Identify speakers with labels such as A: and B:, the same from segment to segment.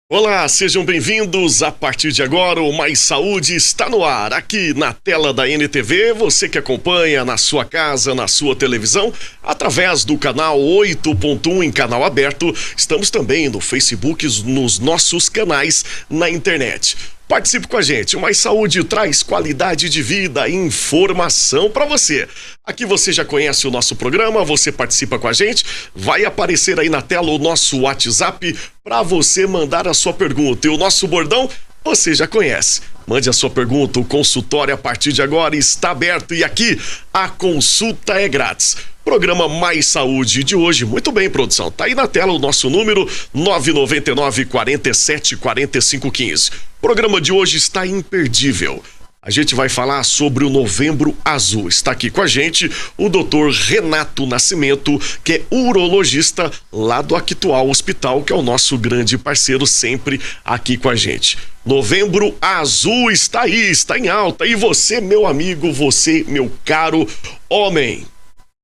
A: Olá, sejam bem-vindos. A partir de agora, o Mais Saúde está no ar, aqui na tela da NTV, você que acompanha na sua casa, na sua televisão, através do canal 8.1 em canal aberto. Estamos também no Facebook, nos nossos canais na internet. Participe com a gente, o Mais Saúde traz qualidade de vida e informação para você. Aqui você já conhece o nosso programa, você participa com a gente, vai aparecer aí na tela o nosso WhatsApp para você mandar a sua pergunta. E o nosso bordão você já conhece. Mande a sua pergunta, o consultório a partir de agora está aberto e aqui a consulta é grátis. Programa Mais Saúde de hoje, muito bem, produção, tá aí na tela o nosso número 999 47 45 15. O programa de hoje está imperdível. A gente vai falar sobre o Novembro Azul. Está aqui com a gente o Dr. Renato Nascimento, que é urologista lá do Actual Hospital, que é o nosso grande parceiro sempre aqui com a gente. Novembro Azul está aí, está em alta. E você, meu amigo, você, meu caro homem,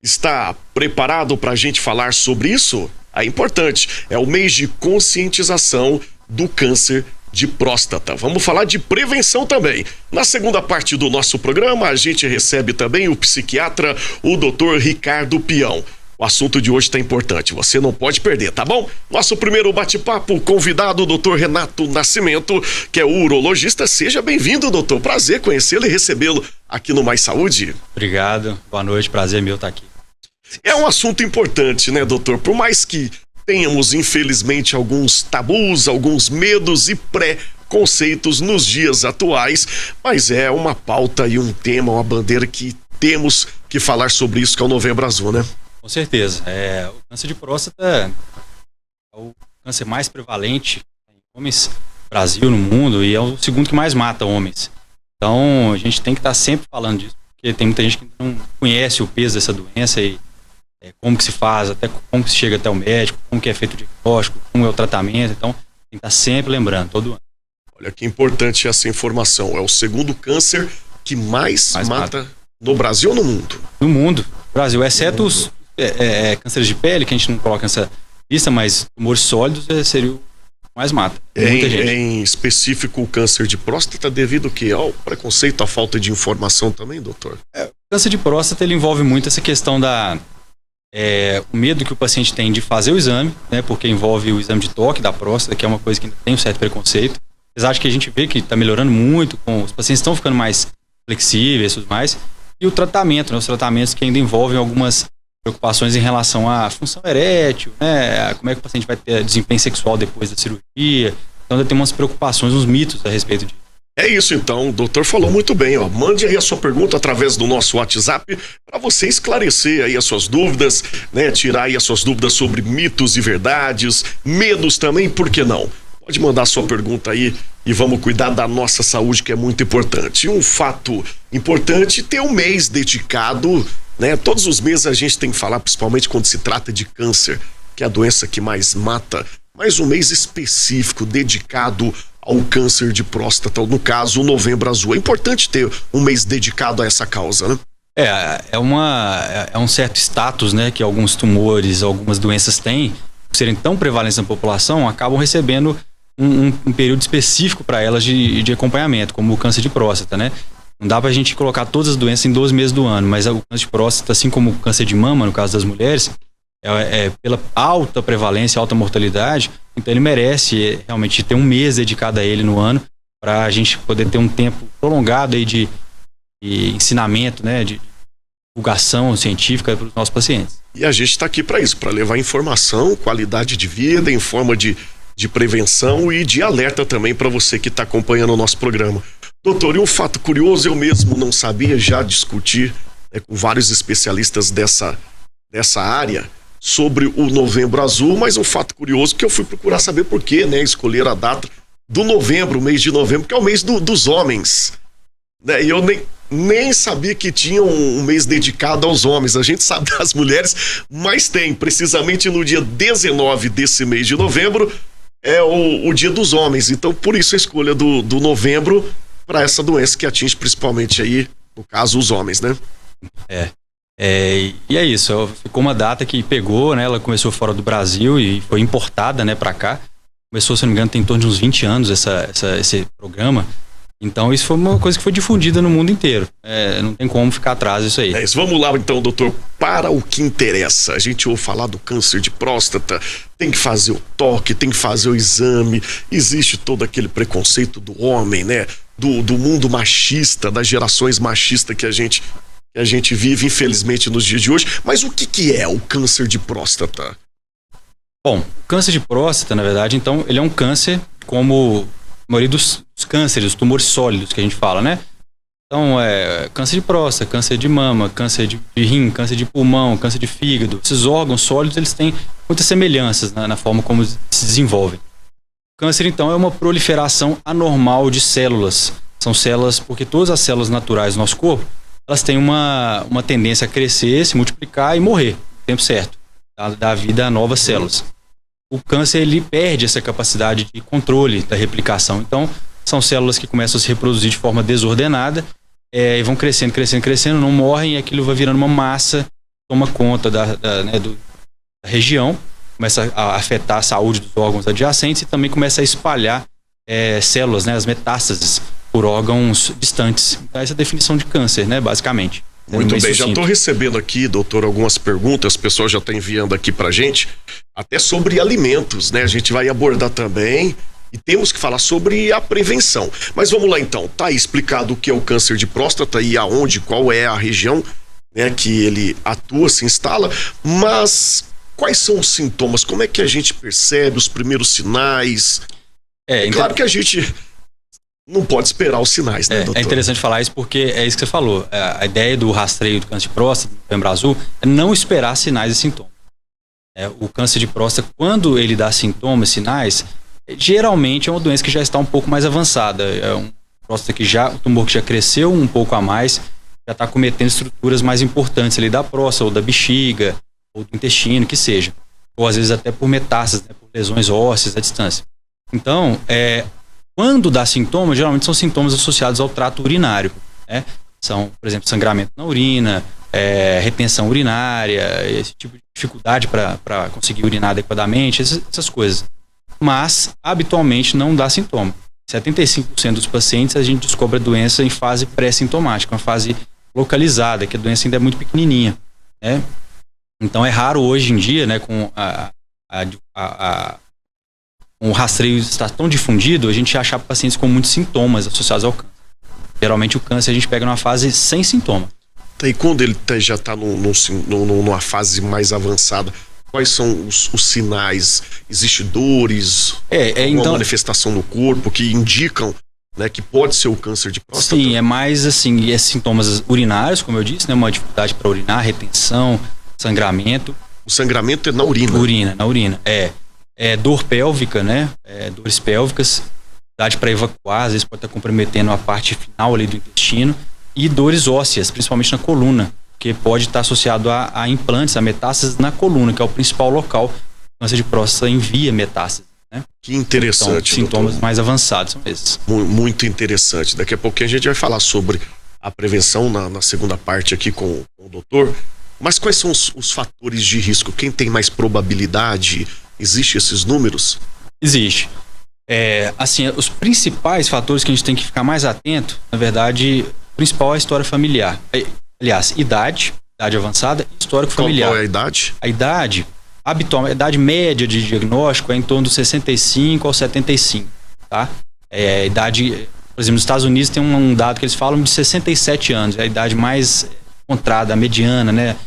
A: está preparado para a gente falar sobre isso? É importante, é o mês de conscientização do câncer de próstata. Vamos falar de prevenção também. Na segunda parte do nosso programa, a gente recebe também o psiquiatra, o Dr. Ricardo Peão. O assunto de hoje está importante, você não pode perder, tá bom? Nosso primeiro bate-papo, convidado, o Dr. Renato Nascimento, que é urologista. Seja bem-vindo, doutor. Prazer conhecê-lo e recebê-lo aqui no Mais Saúde.
B: Obrigado, boa noite, prazer meu estar aqui.
A: É um assunto importante, né, doutor? Por mais que tenhamos, infelizmente, alguns tabus, alguns medos e preconceitos nos dias atuais, mas é uma pauta e um tema, uma bandeira que temos que falar sobre isso, que é o Novembro Azul, né?
B: Com certeza. O câncer de próstata é o câncer mais prevalente em homens no Brasil, no mundo, e é o segundo que mais mata homens. Então, a gente tem que estar sempre falando disso, porque tem muita gente que não conhece o peso dessa doença e como que se faz, até como que se chega até o médico, como que é feito o diagnóstico, como é o tratamento. Então, tem que estar sempre lembrando, todo ano.
A: Olha que importante essa informação. É o segundo câncer que mais mata no Brasil ou no mundo?
B: No mundo. Brasil, exceto os cânceres de pele, que a gente não coloca nessa lista, mas tumores sólidos seria o que mais mata. Muita gente.
A: Em específico, o câncer de próstata devido ao preconceito, à falta de informação também, doutor?
B: O câncer de próstata, ele envolve muito essa questão o medo que o paciente tem de fazer o exame, né, porque envolve o exame de toque da próstata, que é uma coisa que ainda tem um certo preconceito. Apesar de que a gente vê que está melhorando muito, os pacientes estão ficando mais flexíveis e tudo mais. E o tratamento, né, os tratamentos que ainda envolvem algumas preocupações em relação à função erétil, né, como é que o paciente vai ter desempenho sexual depois da cirurgia. Então ainda tem umas preocupações, uns mitos a respeito disso.
A: É isso então, o doutor falou muito bem, ó. Mande aí a sua pergunta através do nosso WhatsApp para você esclarecer aí as suas dúvidas, né? Tirar aí as suas dúvidas sobre mitos e verdades, medos também, por que não? Pode mandar a sua pergunta aí e vamos cuidar da nossa saúde, que é muito importante. E um fato importante, ter um mês dedicado, né? Todos os meses a gente tem que falar, principalmente quando se trata de câncer, que é a doença que mais mata, mas um mês específico dedicado ao câncer de próstata, no caso o Novembro Azul. É importante ter um mês dedicado a essa causa, né?
B: É um certo status, né, que alguns tumores, algumas doenças têm, por serem tão prevalentes na população, acabam recebendo um período específico para elas de acompanhamento, como o câncer de próstata, né? Não dá pra gente colocar todas as doenças em 12 meses do ano, mas o câncer de próstata, assim como o câncer de mama, no caso das mulheres, pela alta prevalência, alta mortalidade, então ele merece realmente ter um mês dedicado a ele no ano, para a gente poder ter um tempo prolongado aí de ensinamento, né, de divulgação científica para os nossos pacientes.
A: E a gente está aqui para isso, para levar informação, qualidade de vida, em forma de prevenção e de alerta também para você que está acompanhando o nosso programa. Doutor, e um fato curioso, eu mesmo não sabia, já discutir com vários especialistas dessa área sobre o Novembro Azul, mas um fato curioso que eu fui procurar saber por quê, né? Escolher a data do novembro, o mês de novembro, que é o mês dos homens, né? E eu nem sabia que tinha um mês dedicado aos homens. A gente sabe das mulheres, mas tem, precisamente no dia 19 desse mês de novembro, é o dia dos homens. Então, por isso a escolha do novembro para essa doença que atinge principalmente aí, no caso, os homens, né?
B: E é isso, ficou uma data que pegou, né? Ela começou fora do Brasil e foi importada, né, para cá. Começou, se não me engano, tem em torno de uns 20 anos esse programa. Então isso foi uma coisa que foi difundida no mundo inteiro. Não tem como ficar atrás disso aí.
A: É isso. Vamos lá então, doutor, para o que interessa. A gente ouve falar do câncer de próstata, tem que fazer o toque, tem que fazer o exame. Existe todo aquele preconceito do homem, né? Do mundo machista, das gerações machistas que a gente vive, infelizmente, nos dias de hoje. Mas o que é o câncer de próstata?
B: Bom, o câncer de próstata, na verdade, então, ele é um câncer como a maioria dos cânceres, os tumores sólidos que a gente fala, né? Então, câncer de próstata, câncer de mama, câncer de rim, câncer de pulmão, câncer de fígado. Esses órgãos sólidos, eles têm muitas semelhanças na forma como se desenvolvem. O câncer, então, é uma proliferação anormal de células. São células, porque todas as células naturais do nosso corpo, elas têm uma tendência a crescer, se multiplicar e morrer no tempo certo, dar vida a novas células. O câncer, ele perde essa capacidade de controle da replicação. Então, são células que começam a se reproduzir de forma desordenada e vão crescendo, não morrem, e aquilo vai virando uma massa, toma conta da região, começa a afetar a saúde dos órgãos adjacentes e também começa a espalhar células, né, as metástases, por órgãos distantes. Então, essa é a definição de câncer, né, basicamente.
A: Muito bem, já estou recebendo aqui, doutor, algumas perguntas, o pessoal já está enviando aqui pra gente, até sobre alimentos, né? A gente vai abordar também e temos que falar sobre a prevenção. Mas vamos lá então, tá explicado o que é o câncer de próstata e aonde, qual é a região, né, que ele atua, se instala, mas quais são os sintomas? Como é que a gente percebe os primeiros sinais? Claro que a gente não pode esperar os sinais, né, doutor?
B: É interessante falar isso porque é isso que você falou. A ideia do rastreio do câncer de próstata, do Novembro Azul, é não esperar sinais e sintomas. O câncer de próstata, quando ele dá sintomas, sinais, geralmente é uma doença que já está um pouco mais avançada. É um próstata o tumor que já cresceu um pouco a mais, já está cometendo estruturas mais importantes ali da próstata, ou da bexiga, ou do intestino, que seja. Ou às vezes até por metástases, né, por lesões ósseas à distância. Então, quando dá sintomas, geralmente são sintomas associados ao trato urinário, né? São, por exemplo, sangramento na urina, retenção urinária, esse tipo de dificuldade para conseguir urinar adequadamente, essas coisas. Mas, habitualmente, não dá sintoma. 75% dos pacientes a gente descobre a doença em fase pré-sintomática, uma fase localizada, que a doença ainda é muito pequenininha, né? Então, é raro hoje em dia, né, com o rastreio está tão difundido, a gente achar pacientes com muitos sintomas associados ao câncer. Geralmente o câncer a gente pega numa fase sem sintoma.
A: E quando ele já está numa fase mais avançada, quais são os sinais? Existem dores, uma manifestação no corpo que indicam, né, que pode ser o câncer de próstata? Sim,
B: é mais assim, sintomas urinários, como eu disse, né, uma dificuldade para urinar, retenção, sangramento.
A: O sangramento é na urina?
B: Na urina. Dor pélvica, né? Dores pélvicas, dificuldade para evacuar, às vezes pode estar comprometendo a parte final ali do intestino, e dores ósseas, principalmente na coluna, que pode estar associado a implantes, a metástases na coluna, que é o principal local que o câncer de próstata envia metástases, né?
A: Que interessante,
B: então, sintomas mais avançados são esses.
A: Muito interessante. Daqui a pouquinho a gente vai falar sobre a prevenção na segunda parte aqui com o doutor. Mas quais são os fatores de risco? Quem tem mais probabilidade? Existem esses números?
B: Existe. Assim, os principais fatores que a gente tem que ficar mais atento, na verdade, o principal é a história familiar. Aliás, idade avançada e histórico familiar.
A: Qual é a idade?
B: A idade, habitualmente, a idade média de diagnóstico é em torno dos 65 aos 75, tá? A idade, por exemplo, nos Estados Unidos tem um dado que eles falam de 67 anos, é a idade mais encontrada, a mediana, né?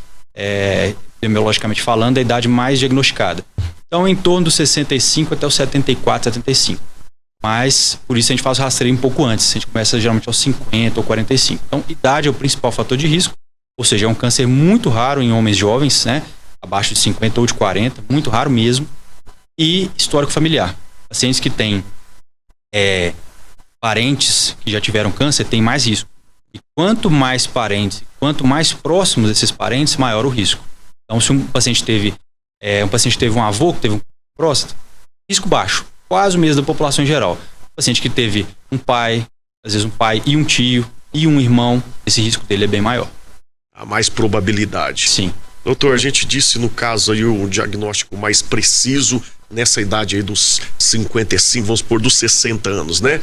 B: Epidemiologicamente falando, é a idade mais diagnosticada. Então, em torno dos 65 até os 74, 75. Mas, por isso a gente faz o rastreio um pouco antes. A gente começa geralmente aos 50 ou 45. Então, idade é o principal fator de risco. Ou seja, é um câncer muito raro em homens jovens, né? Abaixo de 50 ou de 40. Muito raro mesmo. E histórico familiar. Pacientes que têm parentes que já tiveram câncer têm mais risco. E quanto mais parentes, quanto mais próximos desses parentes, maior o risco. Então, se um paciente teve um avô que teve um próstata, risco baixo, quase o mesmo da população em geral. O paciente que teve um pai, às vezes um pai e um tio e um irmão, esse risco dele é bem maior.
A: Há mais probabilidade.
B: Sim.
A: Doutor, a gente disse no caso aí o diagnóstico mais preciso nessa idade aí dos 55, vamos supor, dos 60 anos, né?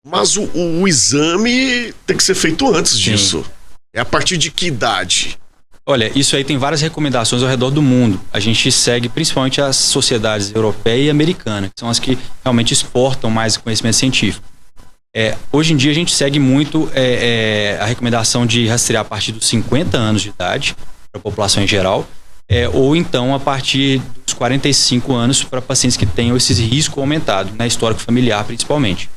A: Mas o exame tem que ser feito antes disso. É a partir de que idade?
B: Olha, isso aí tem várias recomendações ao redor do mundo. A gente segue principalmente as sociedades europeia e americana, que são as que realmente exportam mais conhecimento científico. Hoje em dia a gente segue muito a recomendação de rastrear a partir dos 50 anos de idade, para a população em geral, ou então a partir dos 45 anos para pacientes que tenham esse risco aumentado, né, histórico familiar principalmente.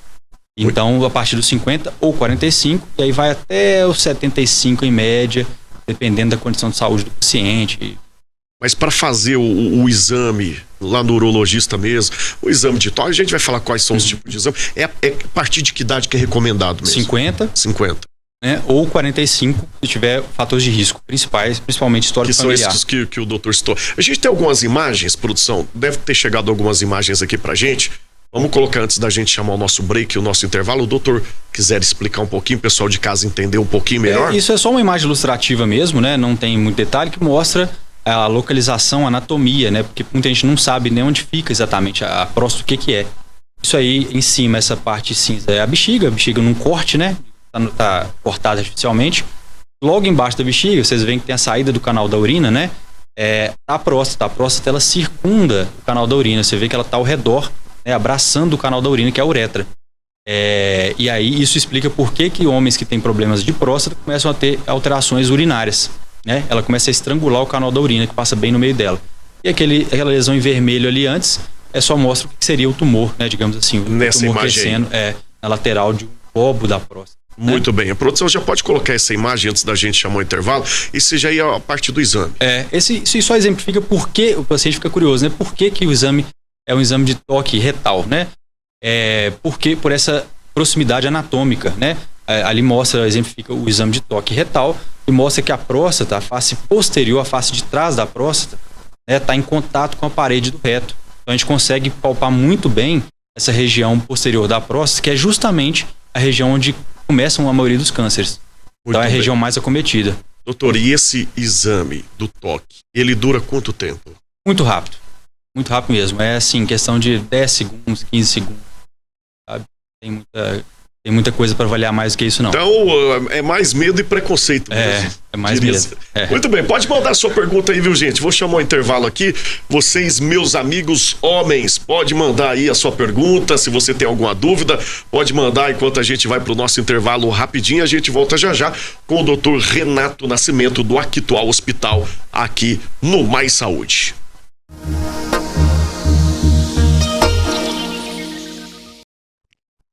B: Então, a partir dos 50 ou 45, e aí vai até os 75 em média, dependendo da condição de saúde do paciente.
A: Mas para fazer o exame lá no urologista mesmo, o exame de toque, a gente vai falar quais são os tipos de exame. É a partir de que idade que é recomendado mesmo? 50.
B: Né, ou 45, se tiver fatores de risco principais, principalmente histórico familiar.
A: Que são esses que o doutor citou. A gente tem algumas imagens, produção, deve ter chegado algumas imagens aqui pra gente. Vamos colocar antes da gente chamar o nosso break, o nosso intervalo. O doutor quiser explicar um pouquinho, o pessoal de casa entender um pouquinho melhor.
B: Isso é só uma imagem ilustrativa mesmo, né? Não tem muito detalhe, que mostra a localização, a anatomia, né? Porque muita gente não sabe nem onde fica exatamente a próstata, o que é. Isso aí, em cima, essa parte cinza é a bexiga num corte, né? Tá cortada artificialmente. Logo embaixo da bexiga, vocês veem que tem a saída do canal da urina, né? A próstata ela circunda o canal da urina. Você vê que ela tá ao redor, né, abraçando o canal da urina, que é a uretra. E aí isso explica por que homens que têm problemas de próstata começam a ter alterações urinárias, né? Ela começa a estrangular o canal da urina, que passa bem no meio dela. E aquela lesão em vermelho ali antes, só mostra o que seria o tumor, né? Digamos assim, o
A: nessa
B: tumor
A: imagem
B: crescendo na lateral de um lobo da próstata.
A: Muito bem, a produção já pode colocar essa imagem antes da gente chamar o intervalo, e se já ia a parte do exame.
B: Isso só exemplifica por que o paciente fica curioso, né? Por que o exame é um exame de toque retal, né? Porque por essa proximidade anatômica, né? Ali exemplifica o exame de toque retal e mostra que a próstata, a face posterior, a face de trás da próstata, né, tá em contato com a parede do reto. Então a gente consegue palpar muito bem essa região posterior da próstata, que é justamente a região onde começam a maioria dos cânceres. Então é a região mais acometida.
A: Doutor, e esse exame do toque, ele dura quanto tempo?
B: Muito rápido mesmo. É assim, questão de 10 segundos, 15 segundos, sabe? Tem muita coisa para avaliar mais do que isso, não.
A: Então, é mais medo e preconceito mesmo.
B: É mais medo.
A: Muito bem, pode mandar a sua pergunta aí, viu, gente? Vou chamar o intervalo aqui. Vocês, meus amigos homens, pode mandar aí a sua pergunta. Se você tem alguma dúvida, pode mandar enquanto a gente vai pro nosso intervalo rapidinho. A gente volta já com o Dr. Renato Nascimento, do Actual Hospital, aqui no Mais Saúde.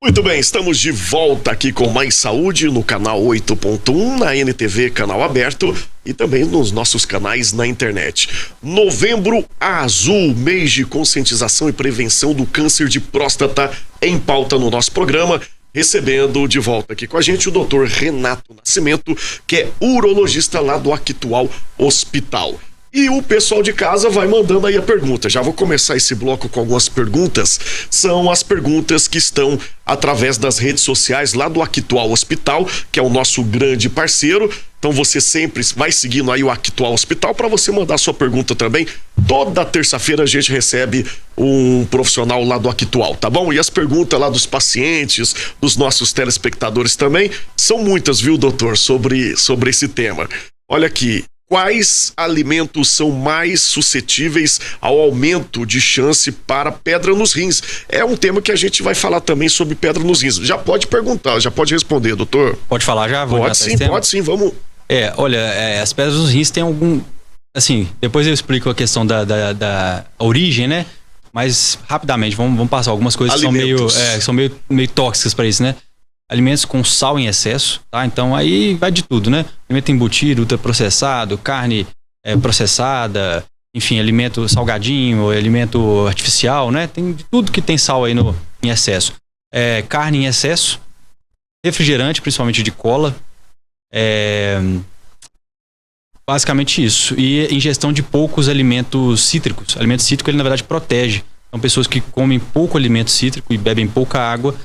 A: Muito bem, estamos de volta aqui com Mais Saúde no canal 8.1, na NTV, canal aberto, e também nos nossos canais na internet. Novembro Azul, mês de conscientização e prevenção do câncer de próstata, em pauta no nosso programa, recebendo de volta aqui com a gente o Dr. Renato Nascimento, que é urologista lá do Actual Hospital. E o pessoal de casa vai mandando aí a pergunta. Já vou começar esse bloco com algumas perguntas. São as perguntas que estão através das redes sociais lá do Actual Hospital, que é o nosso grande parceiro. Então você sempre vai seguindo aí o Actual Hospital para você mandar sua pergunta também. Toda terça-feira a gente recebe um profissional lá do Actual, tá bom? E as perguntas lá dos pacientes, dos nossos telespectadores também, são muitas, viu, doutor, sobre esse tema. Olha aqui. Quais alimentos são mais suscetíveis ao aumento de chance para pedra nos rins? É um tema que a gente vai falar também sobre pedra nos rins. Já pode perguntar, já pode responder, doutor.
B: Pode falar já?
A: Pode sim, vamos.
B: As pedras nos rins têm algum... Assim, depois eu explico a questão da origem, né? Mas, rapidamente, vamos passar algumas coisas alimentos. Que são meio tóxicas para isso, né? Alimentos com sal em excesso, tá? Então aí vai de tudo, né? Alimento embutido, ultraprocessado, carne processada, enfim, alimento salgadinho, alimento artificial, né? Tem de tudo que tem sal aí em excesso. Carne em excesso, refrigerante, principalmente de cola, basicamente isso. E ingestão de poucos alimentos cítricos. Alimento cítrico, ele na verdade protege. Então pessoas que comem pouco alimento cítrico e bebem pouca água,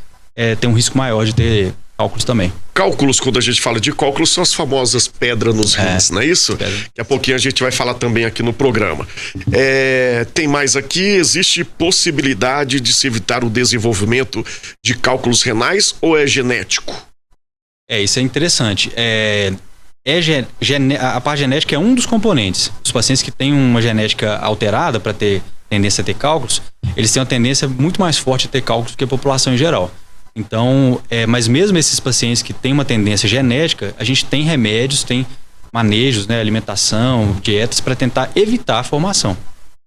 B: tem um risco maior de ter cálculos também.
A: Cálculos, quando a gente fala de cálculos, são as famosas pedras nos rins, não é isso? Daqui a pouquinho a gente vai falar também aqui no programa. Tem mais aqui, existe possibilidade de se evitar o desenvolvimento de cálculos renais ou é genético?
B: Isso é interessante. A parte genética é um dos componentes. Os pacientes que têm uma genética alterada para ter tendência a ter cálculos, eles têm uma tendência muito mais forte a ter cálculos do que a população em geral. Então, mas mesmo esses pacientes que têm uma tendência genética, a gente tem remédios, tem manejos, né, alimentação, dietas para tentar evitar a formação.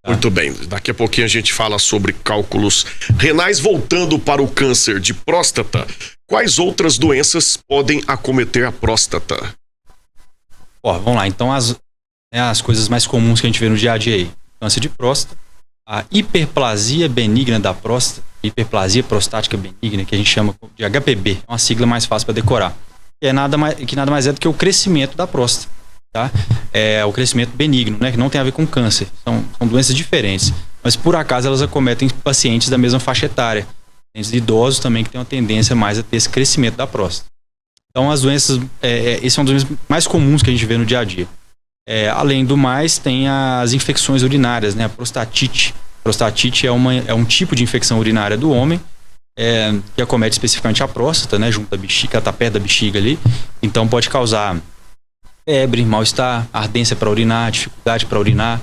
B: Tá?
A: Muito bem, daqui a pouquinho a gente fala sobre cálculos renais. Voltando para o câncer de próstata, quais outras doenças podem acometer a próstata?
B: Vamos lá, então as coisas mais comuns que a gente vê no dia a dia aí. Câncer de próstata, a hiperplasia benigna da próstata, hiperplasia prostática benigna, que a gente chama de HPB, é uma sigla mais fácil para decorar. Que nada mais é do que o crescimento da próstata, tá? É o crescimento benigno, né? Que não tem a ver com câncer, são doenças diferentes. Mas por acaso elas acometem pacientes da mesma faixa etária, pacientes idosos também que têm uma tendência mais a ter esse crescimento da próstata. Então as doenças, esse é um dos mais comuns que a gente vê no dia a dia. Além do mais, tem as infecções urinárias, né? A prostatite. Prostatite é um tipo de infecção urinária do homem, que acomete especificamente a próstata, né? Junto da bexiga, tá perto da bexiga ali. Então pode causar febre, mal-estar, ardência para urinar, dificuldade para urinar,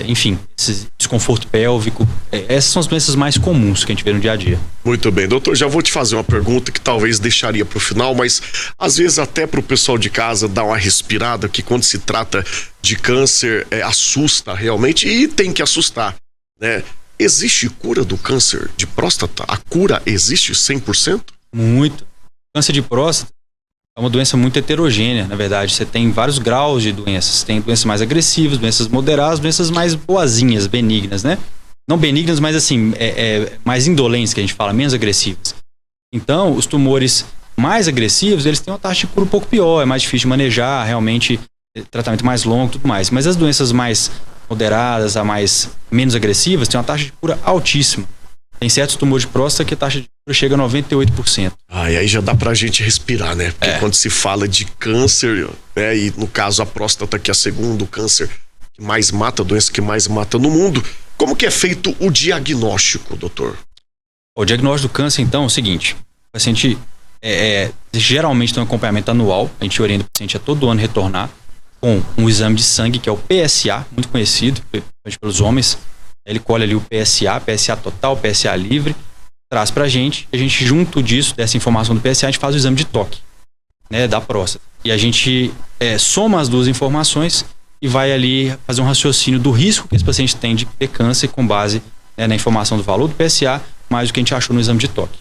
B: enfim, esse desconforto pélvico. Essas são as doenças mais comuns que a gente vê no dia a dia.
A: Muito bem, doutor, já vou te fazer uma pergunta que talvez deixaria para o final, mas às vezes até para o pessoal de casa dar uma respirada, que quando se trata de câncer assusta realmente, e tem que assustar, né? Existe cura do câncer de próstata? A cura existe 100%?
B: Muito. Câncer de próstata é uma doença muito heterogênea, na verdade. Você tem vários graus de doenças. Tem doenças mais agressivas, doenças moderadas, doenças mais boazinhas, benignas, né? Não benignas, mas assim, mais indolentes, que a gente fala, menos agressivas. Então, os tumores mais agressivos, eles têm uma taxa de cura um pouco pior, é mais difícil de manejar, realmente, tratamento mais longo e tudo mais. Mas as doenças mais moderadas, menos agressivas, têm uma taxa de cura altíssima. Tem certos tumores de próstata que a taxa de cura chega a 98%.
A: E aí já dá pra gente respirar, né? Porque quando se fala de câncer, né? E no caso a próstata, que é a segundo câncer que mais mata, a doença que mais mata no mundo, como que é feito o diagnóstico, doutor?
B: O diagnóstico do câncer, então, é o seguinte: o paciente geralmente tem um acompanhamento anual, a gente orienta o paciente a todo ano retornar com um exame de sangue, que é o PSA, muito conhecido pelos homens. Ele colhe ali o PSA total, PSA livre, traz pra gente, a gente junto disso, dessa informação do PSA, a gente faz o exame de toque, né, da próstata. E a gente soma as duas informações e vai ali fazer um raciocínio do risco que esse paciente tem de ter câncer com base, né, na informação do valor do PSA, mais o que a gente achou no exame de toque.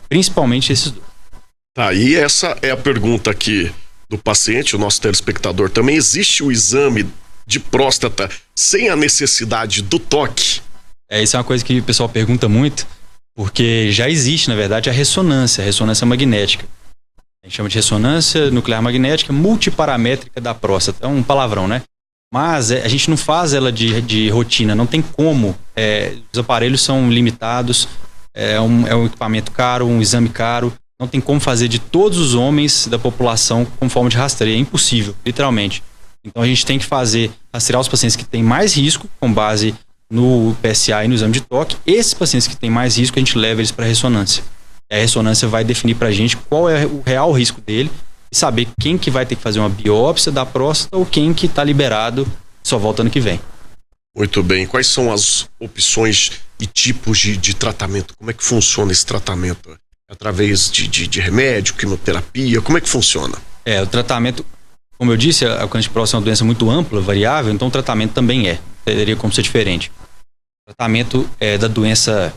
B: Principalmente esses dois.
A: Tá, e essa é a pergunta aqui do paciente, o nosso telespectador também. Existe o exame de próstata sem a necessidade do toque?
B: Isso é uma coisa que o pessoal pergunta muito, porque já existe, na verdade, a ressonância magnética. A gente chama de ressonância nuclear magnética multiparamétrica da próstata. É um palavrão, né? Mas a gente não faz ela de rotina, não tem como. Os aparelhos são limitados, é um equipamento caro, um exame caro. Não tem como fazer de todos os homens da população com forma de rastreio. É impossível, literalmente. Então a gente tem que rastrear os pacientes que têm mais risco, com base no PSA e no exame de toque. Esses pacientes que têm mais risco, a gente leva eles para a ressonância. A ressonância vai definir para a gente qual é o real risco dele e saber quem que vai ter que fazer uma biópsia da próstata ou quem que está liberado, só volta ano que vem.
A: Muito bem. Quais são as opções e tipos de tratamento? Como é que funciona esse tratamento? Através de remédio, quimioterapia? Como é que funciona?
B: O tratamento, como eu disse, a câncer de próstata é uma doença muito ampla, variável, então o tratamento também teria como ser diferente. O tratamento da doença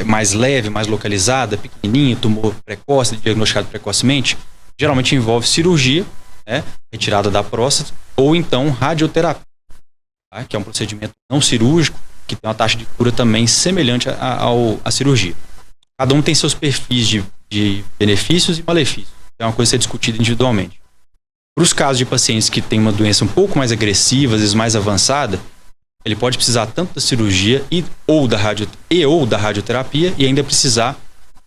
B: mais leve, mais localizada, pequenininha, tumor precoce, diagnosticado precocemente, geralmente envolve cirurgia, né, retirada da próstata, ou então radioterapia, tá, que é um procedimento não cirúrgico, que tem uma taxa de cura também semelhante à cirurgia. Cada um tem seus perfis de benefícios e malefícios. É uma coisa a ser discutida individualmente. Para os casos de pacientes que têm uma doença um pouco mais agressiva, às vezes mais avançada, ele pode precisar tanto da cirurgia ou da radioterapia e ainda precisar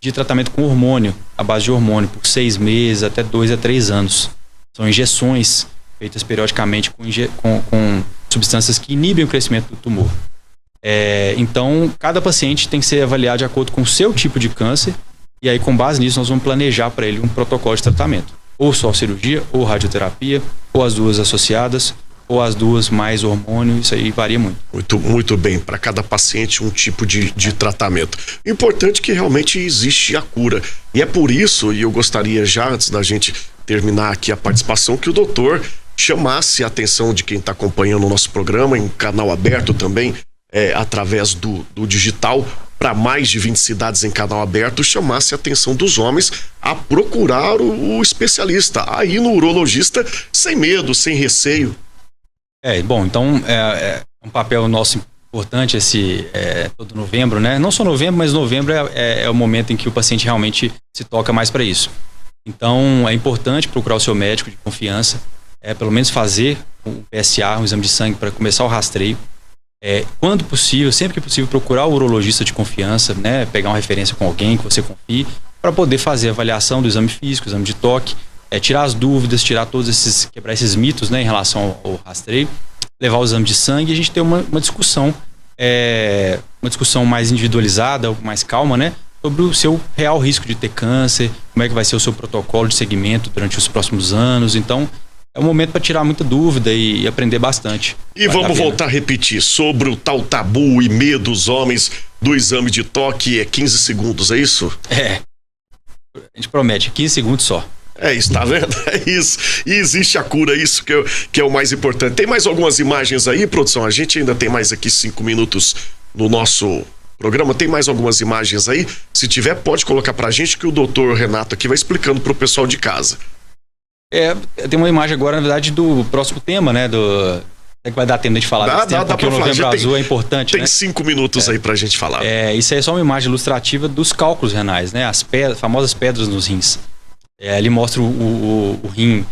B: de tratamento com hormônio, à base de hormônio, por 6 meses, até 2 a 3 anos. São injeções feitas periodicamente com substâncias que inibem o crescimento do tumor. Então, cada paciente tem que ser avaliado de acordo com o seu tipo de câncer, e aí, com base nisso, nós vamos planejar para ele um protocolo de tratamento. Ou só cirurgia, ou radioterapia, ou as duas associadas, ou as duas mais hormônio, isso aí varia muito.
A: Muito bem, para cada paciente um tipo de tratamento. Importante que realmente existe a cura. E é por isso, e eu gostaria já, antes da gente terminar aqui a participação, que o doutor chamasse a atenção de quem está acompanhando o nosso programa, em canal aberto também, através do digital, para mais de 20 cidades em canal aberto, chamasse a atenção dos homens a procurar o especialista, aí no urologista, sem medo, sem receio.
B: Bom, então é um papel nosso importante todo novembro, né? Não só novembro, mas novembro é o momento em que o paciente realmente se toca mais para isso. Então é importante procurar o seu médico de confiança, pelo menos fazer um PSA, um exame de sangue para começar o rastreio. Quando possível, sempre que possível, procurar o urologista de confiança, né? Pegar uma referência com alguém que você confie, para poder fazer a avaliação do exame físico, exame de toque, tirar as dúvidas, quebrar esses mitos, né, em relação ao rastreio, levar o exame de sangue e a gente ter uma discussão mais individualizada, mais calma, né, sobre o seu real risco de ter câncer, como é que vai ser o seu protocolo de segmento durante os próximos anos. Então, é um momento para tirar muita dúvida e aprender bastante.
A: E vamos voltar a repetir sobre o tal tabu e medo dos homens do exame de toque, 15 segundos, é isso?
B: A gente promete, 15 segundos só.
A: Isso, tá vendo? É isso. E existe a cura, isso que é o mais importante. Tem mais algumas imagens aí, produção? A gente ainda tem mais aqui 5 minutos no nosso programa. Tem mais algumas imagens aí? Se tiver, pode colocar pra gente que o doutor Renato aqui vai explicando pro pessoal de casa.
B: Tem uma imagem agora, na verdade, do próximo tema, né? É que vai dar tempo de a gente falar desse tema, porque o Novembro Azul é importante,
A: né? Tem 5 minutos aí pra gente falar.
B: Isso aí é só uma imagem ilustrativa dos cálculos renais, né? As famosas pedras nos rins. Ali mostra o rim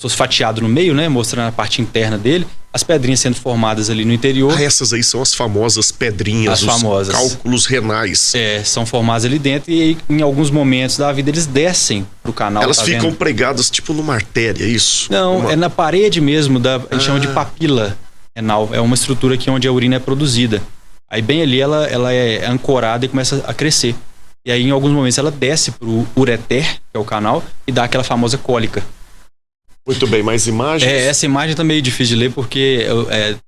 B: fatiado no meio, né? Mostrando a parte interna dele, as pedrinhas sendo formadas ali no interior.
A: Essas aí são as famosas pedrinhas, os cálculos renais.
B: São formadas ali dentro e em alguns momentos da vida eles descem pro canal.
A: Elas ficam pregadas tipo numa artéria, isso?
B: Não, é na parede mesmo, a gente chama de papila renal. É uma estrutura aqui onde a urina é produzida. Aí bem ali ela é ancorada e começa a crescer. E aí, em alguns momentos, ela desce pro ureter, que é o canal, e dá aquela famosa cólica.
A: Muito bem, mais imagens?
B: Essa imagem tá meio difícil de ler porque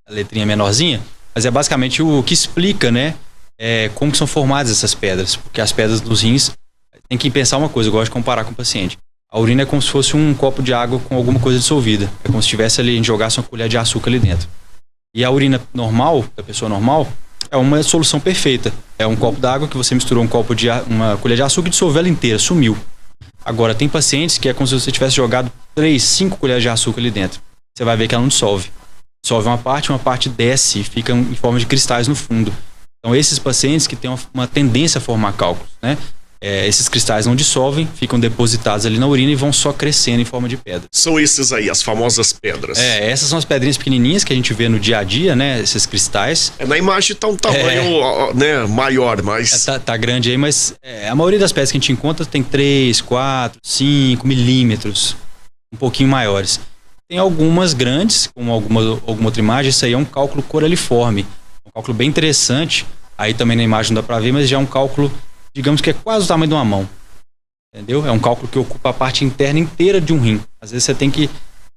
B: a letrinha é menorzinha, mas é basicamente o que explica, né, como que são formadas essas pedras. Porque as pedras dos rins, tem que pensar uma coisa, eu gosto de comparar com o paciente. A urina é como se fosse um copo de água com alguma coisa dissolvida. É como se tivesse ali, a gente jogasse uma colher de açúcar ali dentro. E a urina normal, da pessoa normal, é uma solução perfeita. É um copo d'água que você misturou uma colher de açúcar e dissolveu ela inteira, sumiu. Agora, tem pacientes que é como se você tivesse jogado 3, 5 colheres de açúcar ali dentro. Você vai ver que ela não dissolve. Dissolve uma parte desce e fica em forma de cristais no fundo. Então, esses pacientes que têm uma tendência a formar cálculos, né? Esses cristais não dissolvem, ficam depositados ali na urina e vão só crescendo em forma de pedra.
A: São esses aí, as famosas pedras.
B: Essas são as pedrinhas pequenininhas que a gente vê no dia a dia, né? Esses cristais.
A: Na imagem tá um tamanho né, maior, mas...
B: Tá grande aí, mas a maioria das pedras que a gente encontra tem 3, 4, 5 milímetros, um pouquinho maiores. Tem algumas grandes, como alguma outra imagem, isso aí é um cálculo coraliforme. Um cálculo bem interessante. Aí também na imagem não dá pra ver, mas já é um cálculo, digamos que é quase o tamanho de uma mão. Entendeu? É um cálculo que ocupa a parte interna inteira de um rim. Às vezes você tem que, em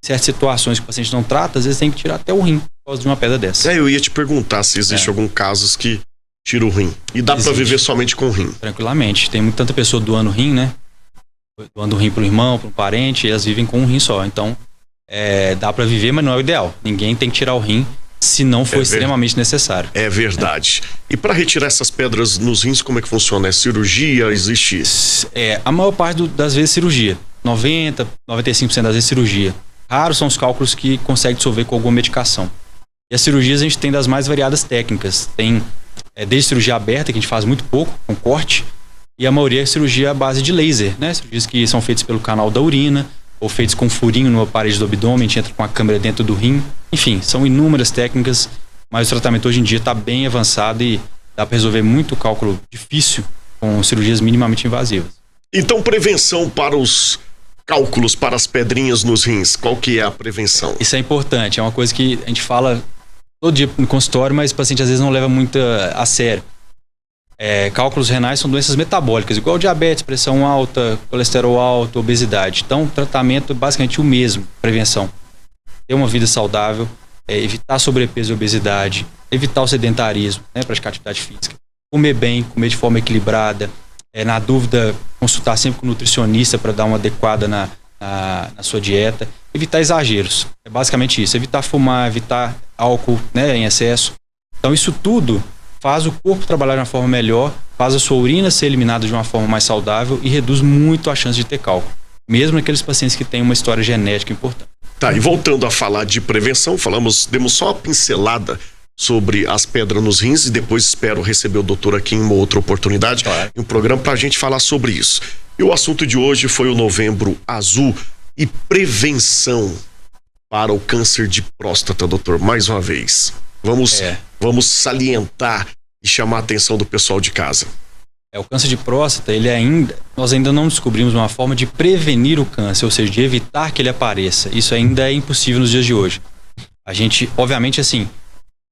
B: certas situações que o paciente não trata, às vezes tem que tirar até o rim por causa de uma pedra dessa.
A: Eu ia te perguntar se existe algum casos que tira o rim. E dá pra viver somente com o rim?
B: Tranquilamente. Tem tanta pessoa doando rim, né? Doando o rim pro irmão, pro parente, e elas vivem com um rim só. Então, dá pra viver, mas não é o ideal. Ninguém tem que tirar o rim se não for extremamente necessário.
A: É verdade. E para retirar essas pedras nos rins, como é que funciona? É cirurgia? Existe?
B: A maior parte das vezes cirurgia. 95% das vezes cirurgia. Raros são os cálculos que consegue dissolver com alguma medicação. E as cirurgias a gente tem das mais variadas técnicas. Tem desde cirurgia aberta, que a gente faz muito pouco, com corte, e a maioria é cirurgia à base de laser, né? Cirurgias que são feitas pelo canal da urina, ou feitos com furinho na parede do abdômen, a gente entra com a câmera dentro do rim. Enfim, são inúmeras técnicas, mas o tratamento hoje em dia está bem avançado e dá para resolver muito cálculo difícil com cirurgias minimamente invasivas.
A: Então, prevenção para os cálculos, para as pedrinhas nos rins, qual que é a prevenção?
B: Isso é importante, é uma coisa que a gente fala todo dia no consultório, mas o paciente às vezes não leva muito a sério. Cálculos renais são doenças metabólicas, igual diabetes, pressão alta, colesterol alto, obesidade. Então, o tratamento é basicamente o mesmo, prevenção. Ter uma vida saudável, evitar sobrepeso e obesidade, evitar o sedentarismo, né, praticar atividade física, comer bem, comer de forma equilibrada, na dúvida, consultar sempre com o nutricionista para dar uma adequada na sua dieta, evitar exageros, é basicamente isso, evitar fumar, evitar álcool, né, em excesso. Então isso tudo faz o corpo trabalhar de uma forma melhor, faz a sua urina ser eliminada de uma forma mais saudável e reduz muito a chance de ter cálculo, mesmo naqueles pacientes que têm uma história genética importante.
A: Tá, e voltando a falar de prevenção, demos só uma pincelada sobre as pedras nos rins e depois espero receber o doutor aqui em uma outra oportunidade, claro, em um programa para a gente falar sobre isso. E o assunto de hoje foi o Novembro Azul e prevenção para o câncer de próstata, doutor, mais uma vez. Vamos salientar e chamar a atenção do pessoal de casa.
B: O câncer de próstata, nós ainda não descobrimos uma forma de prevenir o câncer, ou seja, de evitar que ele apareça. Isso ainda é impossível nos dias de hoje. A gente, obviamente, assim,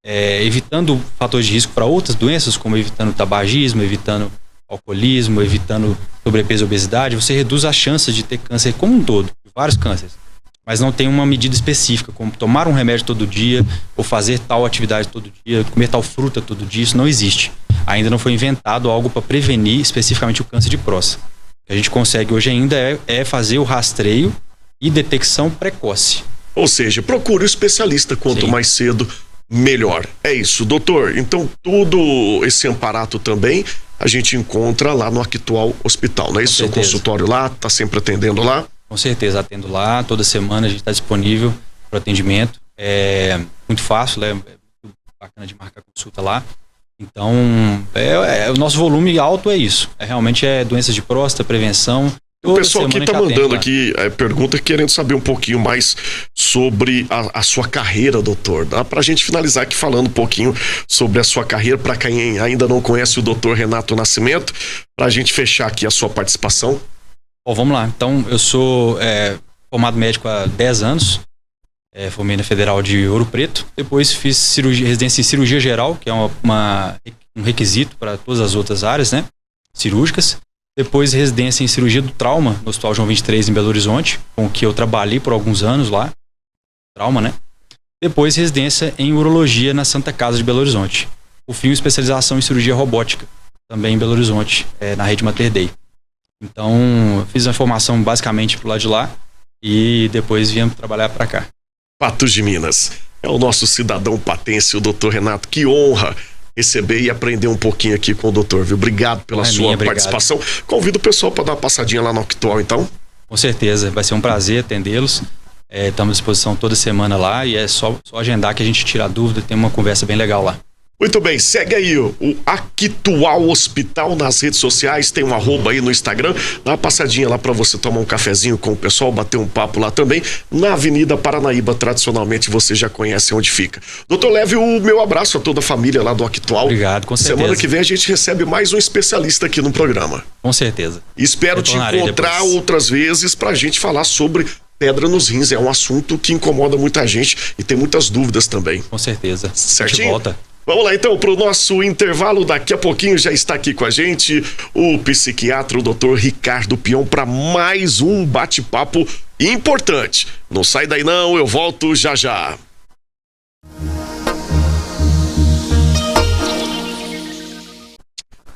B: evitando fatores de risco para outras doenças, como evitando tabagismo, evitando alcoolismo, evitando sobrepeso e obesidade, você reduz as chances de ter câncer como um todo, de vários cânceres. Mas não tem uma medida específica, como tomar um remédio todo dia, ou fazer tal atividade todo dia, comer tal fruta todo dia, isso não existe. Ainda não foi inventado algo para prevenir especificamente o câncer de próstata. O que a gente consegue hoje ainda é fazer o rastreio e detecção precoce.
A: Ou seja, procure o especialista quanto mais cedo, melhor. É isso, doutor. Então, tudo esse amparato também a gente encontra lá no Actual Hospital, não é isso? Seu consultório lá, tá sempre atendendo lá?
B: Com certeza, atendo lá. Toda semana a gente está disponível para atendimento. É muito fácil, é muito bacana de marcar consulta lá. Então, o nosso volume alto é isso. Realmente doenças de próstata, prevenção.
A: O pessoal aqui tá mandando aqui pergunta querendo saber um pouquinho mais sobre a sua carreira, doutor. Dá pra gente finalizar aqui falando um pouquinho sobre a sua carreira, para quem ainda não conhece o doutor Renato Nascimento, pra gente fechar aqui a sua participação.
B: Vamos lá. Então, eu sou formado médico há 10 anos, formei na Federal de Ouro Preto, depois fiz residência em cirurgia geral, que é um requisito para todas as outras áreas, né, cirúrgicas. Depois residência em cirurgia do trauma no Hospital João 23 em Belo Horizonte, com o que eu trabalhei por alguns anos lá, trauma, né. Depois residência em urologia na Santa Casa de Belo Horizonte. Por fim, especialização em cirurgia robótica, também em Belo Horizonte, na rede Mater Dei. Então, fiz a formação basicamente pro lado de lá e depois viemos trabalhar para cá.
A: Patos de Minas. É o nosso cidadão patense, o doutor Renato. Que honra receber e aprender um pouquinho aqui com o doutor, viu? Obrigado pela sua participação. Convido o pessoal para dar uma passadinha lá no Actual, então.
B: Com certeza, vai ser um prazer atendê-los. Estamos à disposição toda semana lá e é só agendar que a gente tira a dúvida, tem uma conversa bem legal lá.
A: Muito bem, segue aí o Actual Hospital nas redes sociais, tem um @ aí no Instagram, dá uma passadinha lá para você tomar um cafezinho com o pessoal, bater um papo lá também, na Avenida Paranaíba, tradicionalmente você já conhece onde fica. Doutor, leve o meu abraço a toda a família lá do Actual.
B: Obrigado, com certeza.
A: Semana que vem a gente recebe mais um especialista aqui no programa.
B: Com certeza.
A: Espero te encontrar outras vezes pra gente falar sobre pedra nos rins, é um assunto que incomoda muita gente e tem muitas dúvidas também.
B: Com certeza.
A: Certinho?
B: De volta.
A: Vamos lá então pro nosso intervalo, daqui a pouquinho já está aqui com a gente o psiquiatra, o doutor Ricardo Pion, para mais um bate-papo importante. Não sai daí não, eu volto já já.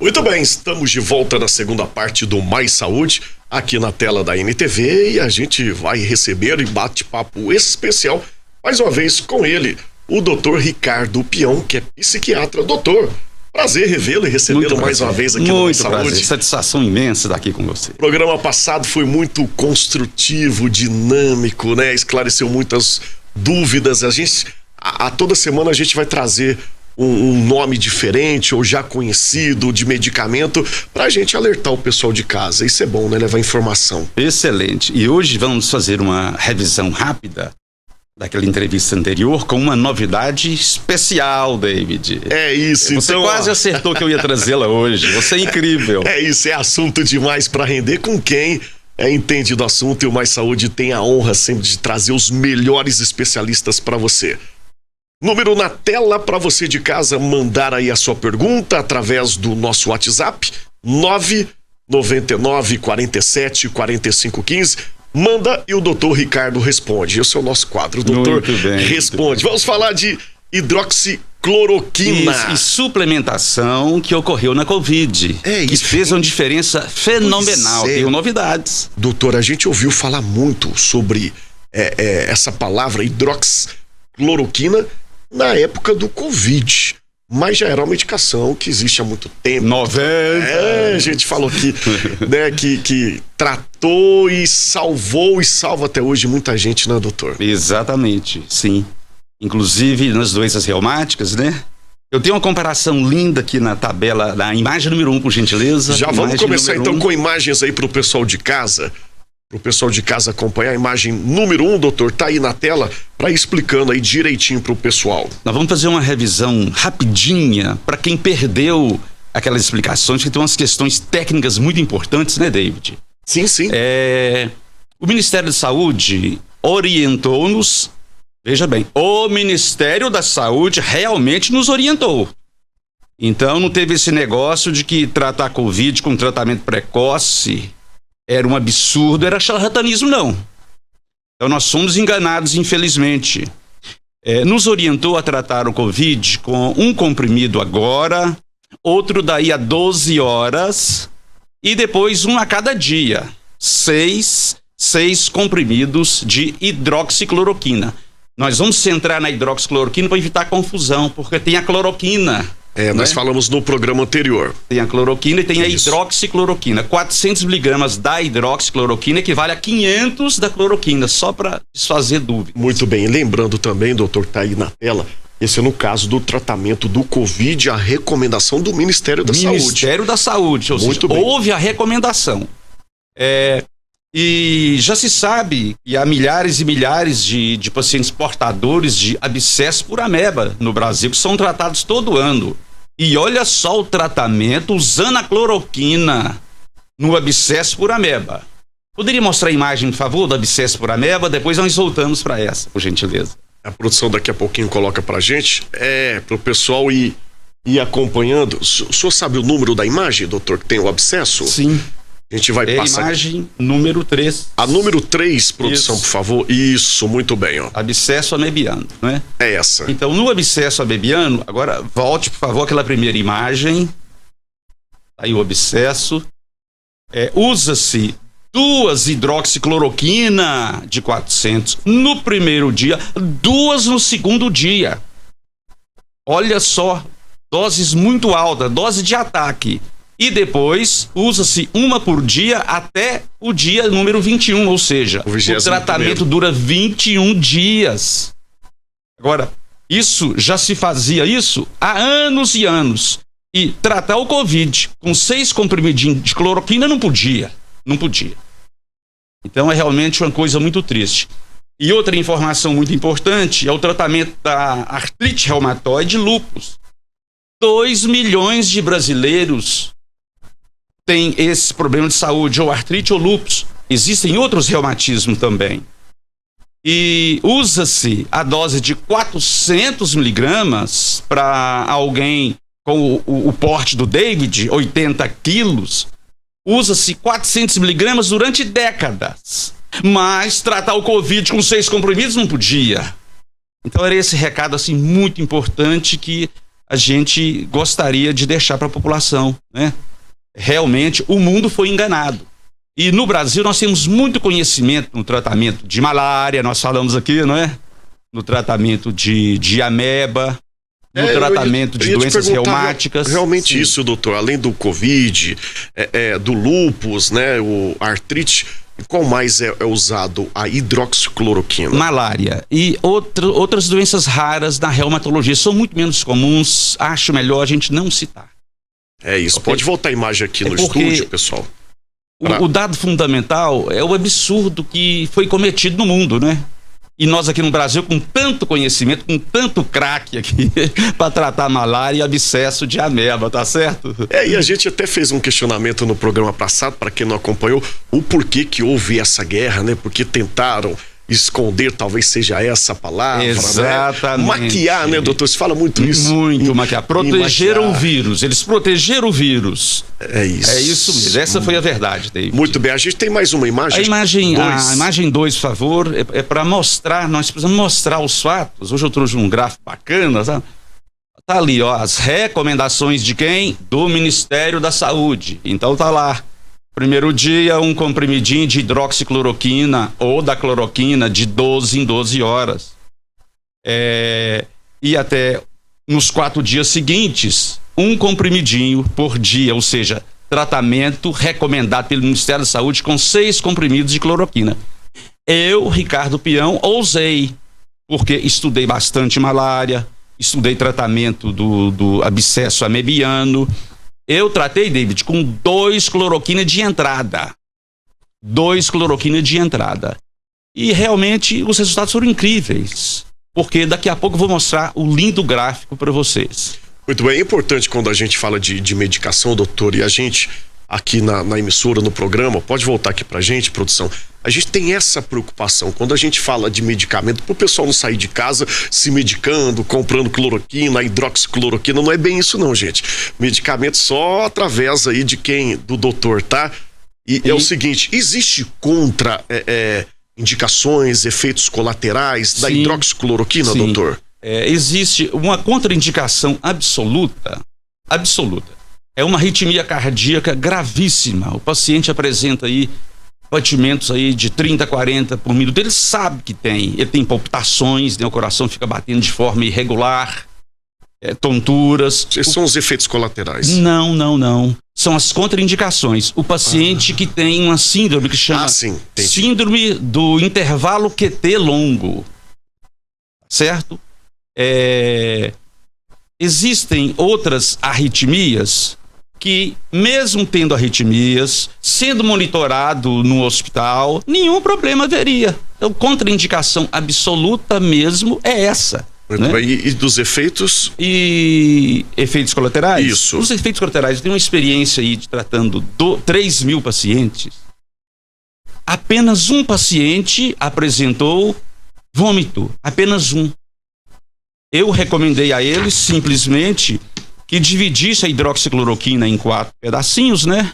A: Muito bem, estamos de volta na segunda parte do Mais Saúde, aqui na tela da NTV, e a gente vai receber um bate-papo especial, mais uma vez com ele, o doutor Ricardo Pion, que é psiquiatra. Doutor, prazer revê-lo e recebê-lo mais uma vez aqui no Mais Saúde.
C: Prazer. Satisfação imensa estar aqui com você.
A: O programa passado foi muito construtivo, dinâmico, né? Esclareceu muitas dúvidas. A toda semana a gente vai trazer um nome diferente ou já conhecido de medicamento pra gente alertar o pessoal de casa. Isso é bom, né? Levar informação.
C: Excelente. E hoje vamos fazer uma revisão rápida daquela entrevista anterior com uma novidade especial, David.
A: É isso,
C: Você
A: então.
C: quase acertou que eu ia trazê-la hoje. Você é incrível.
A: É isso, é assunto demais para render com quem entende do assunto, e o Mais Saúde tem a honra sempre de trazer os melhores especialistas para você. Número na tela para você de casa mandar aí a sua pergunta através do nosso WhatsApp, 999 47 45 15. Manda e o doutor Ricardo responde. Esse é o nosso quadro, o doutor responde. Vamos falar de hidroxicloroquina.
C: E suplementação que ocorreu na Covid. Que fez uma diferença fenomenal. Tenho novidades.
A: Doutor, a gente ouviu falar muito sobre essa palavra hidroxicloroquina na época do Covid. Mas já era uma medicação que existe há muito tempo.
C: 90.
A: A gente falou que, né, que tratou e salvou e salva até hoje muita gente, né, doutor?
C: Exatamente, sim. Inclusive nas doenças reumáticas, né? Eu tenho uma comparação linda aqui na tabela, na imagem número 1, por gentileza.
A: Já vamos começar então com imagens aí pro pessoal de casa. Pro pessoal de casa acompanhar a imagem número 1, doutor, tá aí na tela, para ir explicando aí direitinho pro pessoal.
C: Nós vamos fazer uma revisão rapidinha para quem perdeu aquelas explicações, que tem umas questões técnicas muito importantes, né, David?
A: Sim, sim.
C: O Ministério da Saúde orientou-nos, veja bem, o Ministério da Saúde realmente nos orientou. Então não teve esse negócio de que tratar a Covid com tratamento precoce era um absurdo, era charlatanismo, não. Então nós somos enganados, infelizmente. Nos orientou a tratar o Covid com um comprimido agora, outro daí a 12 horas e depois um a cada dia. 6 comprimidos de hidroxicloroquina. Nós vamos centrar na hidroxicloroquina para evitar confusão, porque tem a cloroquina.
A: Nós falamos no programa anterior.
C: Tem a cloroquina e tem a hidroxicloroquina. 400 miligramas da hidroxicloroquina equivale a 500 da cloroquina, só para desfazer dúvida.
A: Muito bem. Lembrando também, doutor, tá aí na tela, esse é no caso do tratamento do Covid, a recomendação do Ministério da Saúde.
C: Ministério da Saúde, ou seja, houve a recomendação. E já se sabe que há milhares e milhares de pacientes portadores de abscesso por ameba no Brasil, que são tratados todo ano. E olha só o tratamento usando a cloroquina no abscesso por ameba. Poderia mostrar a imagem, por favor, do abscesso por ameba? Depois nós voltamos para essa, por gentileza.
A: A produção daqui a pouquinho coloca pra gente, pro pessoal ir acompanhando. O senhor sabe o número da imagem, doutor, que tem o abscesso?
C: Sim.
A: A gente vai passar.
C: Imagem número 3.
A: A número 3, produção,
C: Isso.
A: por favor. Isso, muito bem, ó.
C: Abscesso amebiano, não é?
A: É essa.
C: Então, no abscesso amebiano, agora volte, por favor, aquela primeira imagem. Aí o abscesso. Usa-se 2 hidroxicloroquina de 400 no primeiro dia, 2 no segundo dia. Olha só, doses muito altas, dose de ataque. E depois usa-se 1 por dia até o dia número 21, ou seja, o tratamento dura 21 dias. Agora, isso já se fazia isso há anos e anos. E tratar o Covid com 6 comprimidinhos de cloroquina não podia. Então é realmente uma coisa muito triste. E outra informação muito importante é o tratamento da artrite reumatoide e lúpus. 2 milhões de brasileiros têm esse problema de saúde, ou artrite ou lúpus. Existem outros reumatismos também. E usa-se a dose de 400 miligramas para alguém com o porte do David, 80 quilos. Usa-se 400 miligramas durante décadas. Mas tratar o Covid com 6 comprimidos não podia. Então era esse recado assim muito importante que a gente gostaria de deixar para a população, né? Realmente o mundo foi enganado. E no Brasil nós temos muito conhecimento no tratamento de malária, nós falamos aqui, não é? No tratamento de ameba, no tratamento de doenças reumáticas.
A: Realmente sim. Isso, doutor, além do Covid, do lúpus, né, o artrite, qual mais é usado? A hidroxicloroquina.
C: Malária e outras doenças raras na reumatologia são muito menos comuns, acho melhor a gente não citar.
A: É isso, okay. Pode voltar a imagem aqui no estúdio, pessoal.
C: O dado fundamental é o absurdo que foi cometido no mundo, né? E nós aqui no Brasil com tanto conhecimento, com tanto craque aqui para tratar malária e abscesso de ameba, tá certo?
A: E a gente até fez um questionamento no programa passado, para quem não acompanhou, o porquê que houve essa guerra, né? Porque tentaram esconder, talvez seja essa a palavra,
C: exatamente,
A: né? Maquiar, né, doutor? Se fala muito isso.
C: Muito maquiar. Protegeram o vírus, eles protegeram o vírus.
A: É isso.
C: É isso mesmo, essa foi a verdade, David.
A: Muito bem, a gente tem mais uma imagem.
C: A imagem 2, por favor, é para mostrar, nós precisamos mostrar os fatos. Hoje eu trouxe um gráfico bacana, sabe? Tá ali, ó, as recomendações de quem? Do Ministério da Saúde. Então tá lá. Primeiro dia, um comprimidinho de hidroxicloroquina ou da cloroquina de 12 em 12 horas. E até nos 4 dias seguintes, um comprimidinho por dia, ou seja, tratamento recomendado pelo Ministério da Saúde com 6 comprimidos de cloroquina. Eu, Ricardo Peão, ousei, porque estudei bastante malária, estudei tratamento do abscesso amebiano. Eu tratei, David, com 2 cloroquina de entrada. 2 cloroquina de entrada. E realmente os resultados foram incríveis. Porque daqui a pouco eu vou mostrar o lindo gráfico para vocês.
A: Muito bem, é importante quando a gente fala de medicação, doutor, e a gente aqui na emissora, no programa, pode voltar aqui pra gente, produção, a gente tem essa preocupação, quando a gente fala de medicamento, pro pessoal não sair de casa se medicando, comprando cloroquina, hidroxicloroquina, não é bem isso não, gente. Medicamento só através aí de quem, do doutor, tá? E é o seguinte, existe indicações, efeitos colaterais da hidroxicloroquina, doutor?
C: Existe uma contraindicação absoluta. É uma arritmia cardíaca gravíssima. O paciente apresenta aí batimentos aí de 30, 40 por minuto. Ele sabe que tem. Ele tem palpitações, né? O coração fica batendo de forma irregular, tonturas.
A: Esses são os efeitos colaterais?
C: Não. São as contraindicações. O paciente que tem uma síndrome que chama síndrome do intervalo QT longo. Certo? Existem outras arritmias que, mesmo tendo arritmias, sendo monitorado no hospital, nenhum problema haveria. Então, contraindicação absoluta mesmo é essa.
A: Muito bem. E dos efeitos?
C: E efeitos colaterais?
A: Isso.
C: Os efeitos colaterais, eu tenho uma experiência aí de tratando 3.000 pacientes. Apenas um paciente apresentou vômito. Apenas um. Eu recomendei a ele simplesmente que dividisse a hidroxicloroquina em 4 pedacinhos, né?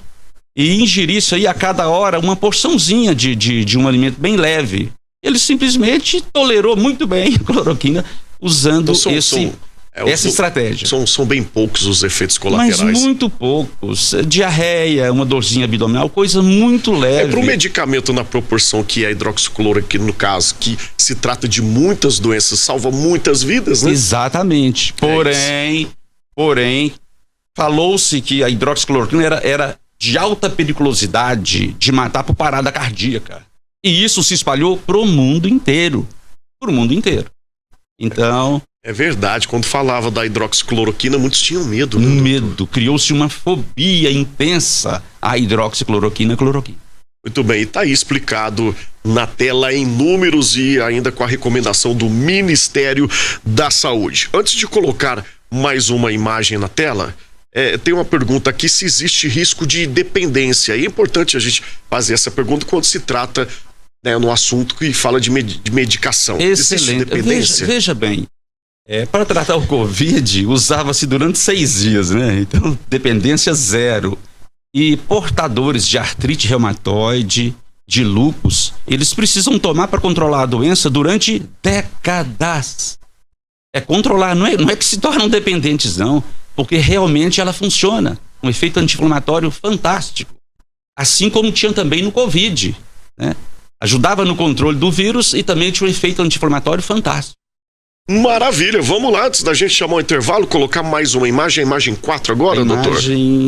C: E ingerisse aí a cada hora uma porçãozinha de um alimento bem leve. Ele simplesmente tolerou muito bem a cloroquina usando essa estratégia.
A: São bem poucos os efeitos colaterais.
C: Mas muito poucos. Diarreia, uma dorzinha abdominal, coisa muito leve.
A: Para o medicamento na proporção que é a hidroxicloroquina, no caso, que se trata de muitas doenças, salva muitas vidas, né?
C: Exatamente. Porém, falou-se que a hidroxicloroquina era de alta periculosidade de matar por parada cardíaca. E isso se espalhou pro mundo inteiro. Então...
A: É verdade, quando falava da hidroxicloroquina, muitos tinham medo, né?
C: Medo, criou-se uma fobia intensa à hidroxicloroquina.
A: Muito bem, e está aí explicado na tela em números e ainda com a recomendação do Ministério da Saúde. Antes de colocar mais uma imagem na tela, tem uma pergunta aqui, se existe risco de dependência. É importante a gente fazer essa pergunta quando se trata, né, no assunto que fala de medicação.
C: Excelente.
A: Existe dependência?
C: Veja bem, para tratar o Covid, usava-se durante 6 dias, né? Então, dependência 0. E portadores de artrite reumatoide, de lúpus, eles precisam tomar para controlar a doença durante décadas. Controlar, não é que se tornam dependentes, não, porque realmente ela funciona. Um efeito anti-inflamatório fantástico. Assim como tinha também no Covid, né? Ajudava no controle do vírus e também tinha um efeito anti-inflamatório fantástico.
A: Maravilha, vamos lá, antes da gente chamar o intervalo, colocar mais uma imagem, a imagem 4 agora, doutor?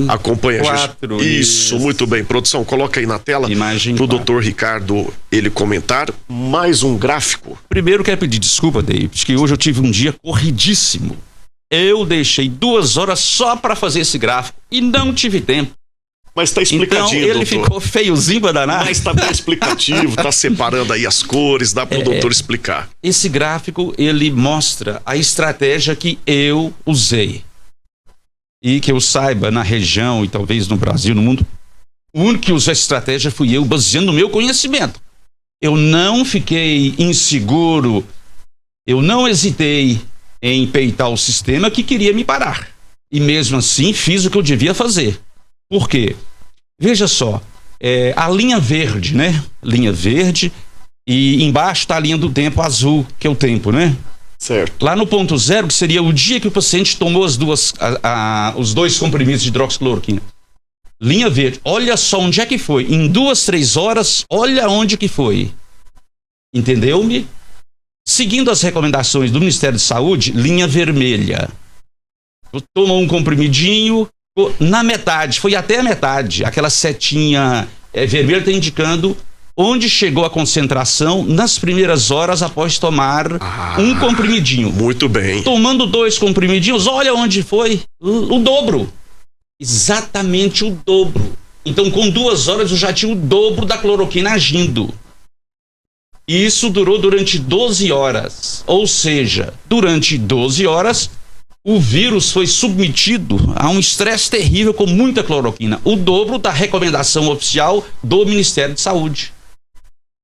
A: Acompanha
C: 4,
A: a gente. Isso, muito bem, produção, coloca aí na tela
C: imagem
A: pro doutor Ricardo ele comentar mais um gráfico.
C: Primeiro quero pedir desculpa, David, que hoje eu tive um dia corridíssimo. Eu deixei 2 horas só para fazer esse gráfico e não tive tempo.
A: Mas tá explicadinho,
C: então, ele
A: doutor.
C: ficou feiozinho pra danar.
A: Mas tá bem explicativo, tá separando aí as cores, dá pro doutor explicar.
C: Esse gráfico, ele mostra a estratégia que eu usei. E que eu saiba, na região e talvez no Brasil, no mundo, o único que usou essa estratégia fui eu, baseando no meu conhecimento. Eu não fiquei inseguro, eu não hesitei em peitar o sistema que queria me parar. E mesmo assim, fiz o que eu devia fazer. Por quê? Veja só, a linha verde, né? Linha verde, e embaixo está a linha do tempo azul, que é o tempo, né?
A: Certo.
C: Lá no ponto zero, que seria o dia que o paciente tomou os 2 comprimidos de hidroxicloroquina. Linha verde, olha só onde é que foi. Em 2, 3 horas, olha onde que foi. Entendeu-me? Seguindo as recomendações do Ministério de Saúde, linha vermelha. Tomou um comprimidinho, na metade, foi até a metade. Aquela setinha vermelha está indicando onde chegou a concentração nas primeiras horas após tomar um comprimidinho.
A: Muito bem.
C: Tomando 2 comprimidinhos, olha onde foi. O dobro. Exatamente o dobro. Então, com 2 horas, eu já tinha o dobro da cloroquina agindo. E isso durou durante 12 horas. Ou seja, durante 12 horas, o vírus foi submetido a um estresse terrível com muita cloroquina. O dobro da recomendação oficial do Ministério de Saúde.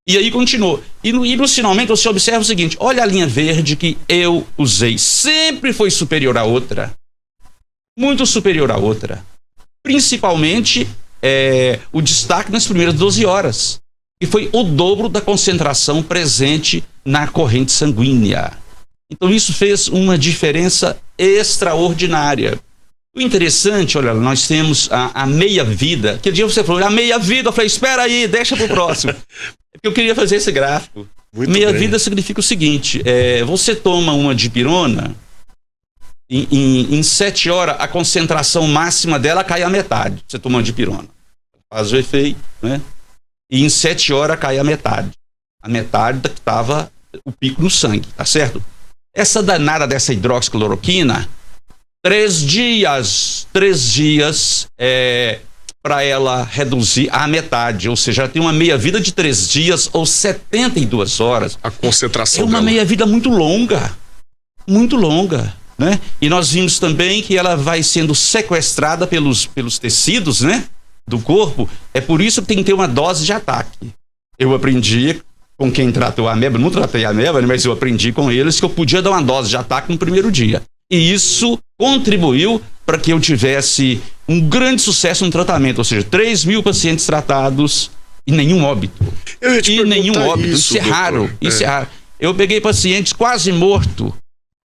C: E aí continuou. E no finalmente você observa o seguinte: olha a linha verde que eu usei. Sempre foi superior à outra. Muito superior à outra. Principalmente o destaque nas primeiras 12 horas. Que foi o dobro da concentração presente na corrente sanguínea. Então isso fez uma diferença extraordinária. O interessante, olha, nós temos a meia-vida. Que dia você falou, a meia-vida? Eu falei, espera aí, deixa pro próximo. Eu queria fazer esse gráfico. Meia-vida significa o seguinte: você toma uma dipirona, em 7 horas a concentração máxima dela cai à metade. Você toma uma dipirona, faz o efeito, né? E em 7 horas cai a metade. A metade da que estava o pico no sangue, tá certo? Essa danada dessa hidroxicloroquina, 3 dias para ela reduzir à metade, ou seja, ela tem uma meia-vida de 3 dias ou 72 horas.
A: A concentração
C: é uma meia-vida muito longa, né? E nós vimos também que ela vai sendo sequestrada pelos tecidos, né, do corpo. É por isso que tem que ter uma dose de ataque. Eu aprendi com quem tratou a ameba, não tratei a ameba, mas eu aprendi com eles que eu podia dar uma dose de ataque no primeiro dia. E isso contribuiu para que eu tivesse um grande sucesso no tratamento, ou seja, 3.000 pacientes tratados e nenhum óbito.
A: Eu ia te perguntar
C: Isso é raro. Isso é raro. Eu peguei pacientes quase mortos,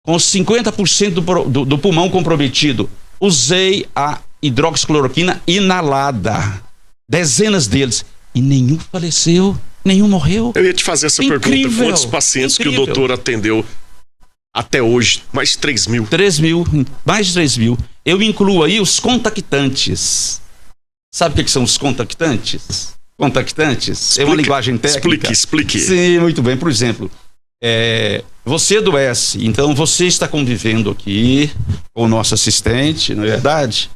C: com 50% do pulmão comprometido. Usei a hidroxicloroquina inalada. Dezenas deles. E nenhum faleceu, nenhum morreu.
A: Eu ia te fazer essa pergunta. Quantos pacientes que o doutor atendeu até hoje? Mais de 3.000.
C: 3.000, mais de 3.000. Eu incluo aí os contactantes. Sabe o que são os contactantes? Contactantes é uma linguagem técnica.
A: Explique.
C: Sim, muito bem. Por exemplo, você adoece, então você está convivendo aqui com o nosso assistente, não é verdade?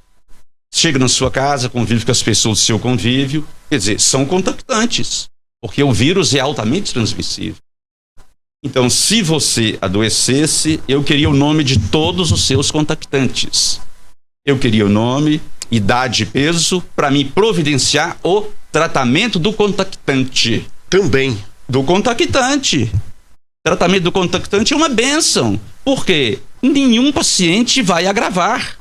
C: Chega na sua casa, convive com as pessoas do seu convívio, quer dizer, são contactantes, porque o vírus é altamente transmissível. Então, se você adoecesse, eu queria o nome de todos os seus contactantes. Eu queria o nome, idade e peso, para me providenciar o tratamento do contactante.
A: Também.
C: Do contactante. Tratamento do contactante é uma bênção. Por quê? Nenhum paciente vai agravar.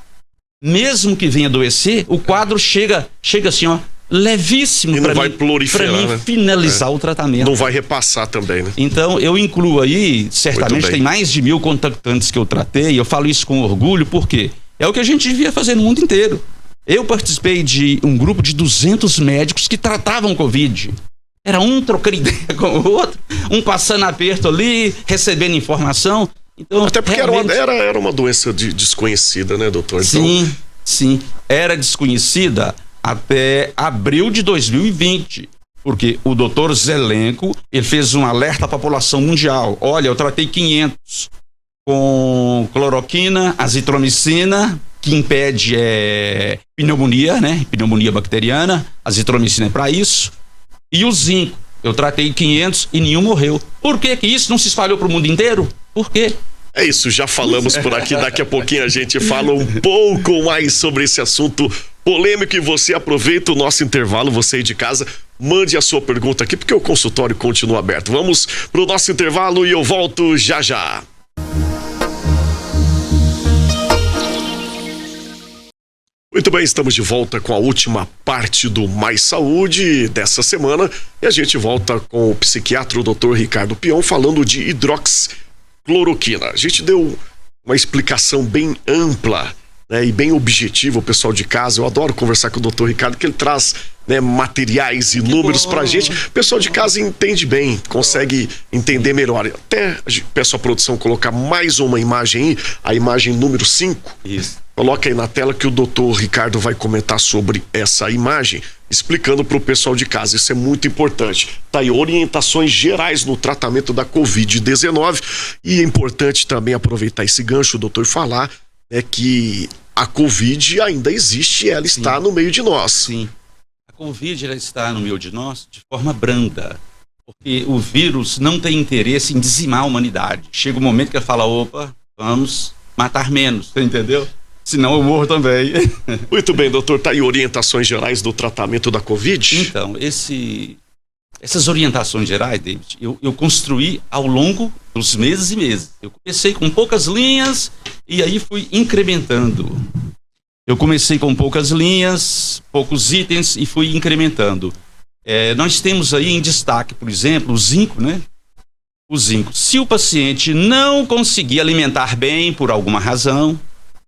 C: Mesmo que venha adoecer, o quadro chega assim, ó, levíssimo para mim finalizar o tratamento.
A: Não vai repassar também, né?
C: Então, eu incluo aí, certamente tem mais de 1.000 contactantes que eu tratei, eu falo isso com orgulho, porque é o que a gente devia fazer no mundo inteiro. Eu participei de um grupo de 200 médicos que tratavam Covid. Era um trocando ideia com o outro, um passando aperto ali, recebendo informação. Então,
A: até porque realmente era uma doença desconhecida, né, doutor?
C: Sim, sim. Era desconhecida até abril de 2020. Porque o doutor Zelenko, ele fez um alerta à população mundial. Olha, eu tratei 500 com cloroquina, azitromicina, que impede pneumonia, né? Pneumonia bacteriana, azitromicina é para isso. E o zinco, eu tratei 500 e nenhum morreu. Por que isso não se espalhou para o mundo inteiro? Por quê?
A: É isso, já falamos por aqui, daqui a pouquinho a gente fala um pouco mais sobre esse assunto polêmico e você aproveita o nosso intervalo, você aí de casa, mande a sua pergunta aqui porque o consultório continua aberto. Vamos pro nosso intervalo e eu volto já já. Muito bem, estamos de volta com a última parte do Mais Saúde dessa semana e a gente volta com o psiquiatra, o Dr. Ricardo Pion, falando de hidroxicloroquina. A gente deu uma explicação bem ampla, né, e bem objetiva, o pessoal de casa. Eu adoro conversar com o Dr. Ricardo, que ele traz, né, materiais e números pra gente. O pessoal de casa entende bem, consegue entender melhor. Até peço à produção colocar mais uma imagem aí, a imagem número 5.
C: Isso.
A: Coloca aí na tela que o doutor Ricardo vai comentar sobre essa imagem, explicando para o pessoal de casa. Isso é muito importante. Tá aí, orientações gerais no tratamento da Covid-19. E é importante também aproveitar esse gancho, doutor, e falar, né, que a Covid ainda existe e ela está no meio de nós.
C: Sim. A Covid ela está no meio de nós de forma branda. Porque o vírus não tem interesse em dizimar a humanidade. Chega um momento que ele fala, opa, vamos matar menos, você entendeu? Senão eu morro também.
A: Muito bem, doutor. Tá aí orientações gerais do tratamento da Covid?
C: Então, essas orientações gerais, David, eu construí ao longo dos meses e meses. Eu comecei com poucas linhas e aí fui incrementando. Eu comecei com poucas linhas, poucos itens e fui incrementando. Nós temos aí em destaque, por exemplo, o zinco, né? O zinco. Se o paciente não conseguir alimentar bem por alguma razão,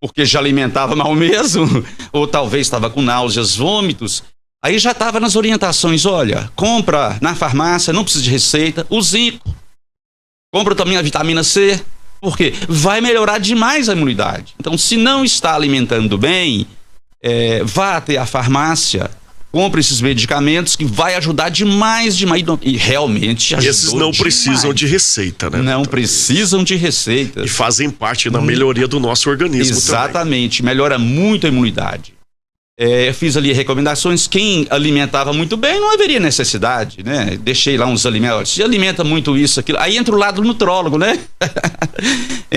C: porque já alimentava mal mesmo, ou talvez estava com náuseas, vômitos, aí já estava nas orientações, olha, compra na farmácia, não precisa de receita, o zinco. Compra também a vitamina C, porque vai melhorar demais a imunidade. Então, se não está alimentando bem, vá até a farmácia, compre esses medicamentos que vai ajudar demais, e realmente ajudou.
A: Esses não precisam de receita, né?
C: Não precisam de receita.
A: E fazem parte da melhoria do nosso organismo.
C: Exatamente,
A: também.
C: Melhora muito a imunidade. Eu fiz ali recomendações, quem alimentava muito bem não haveria necessidade, né? Deixei lá uns alimentos, se alimenta muito isso, aquilo, aí entra o lado nutrólogo, né?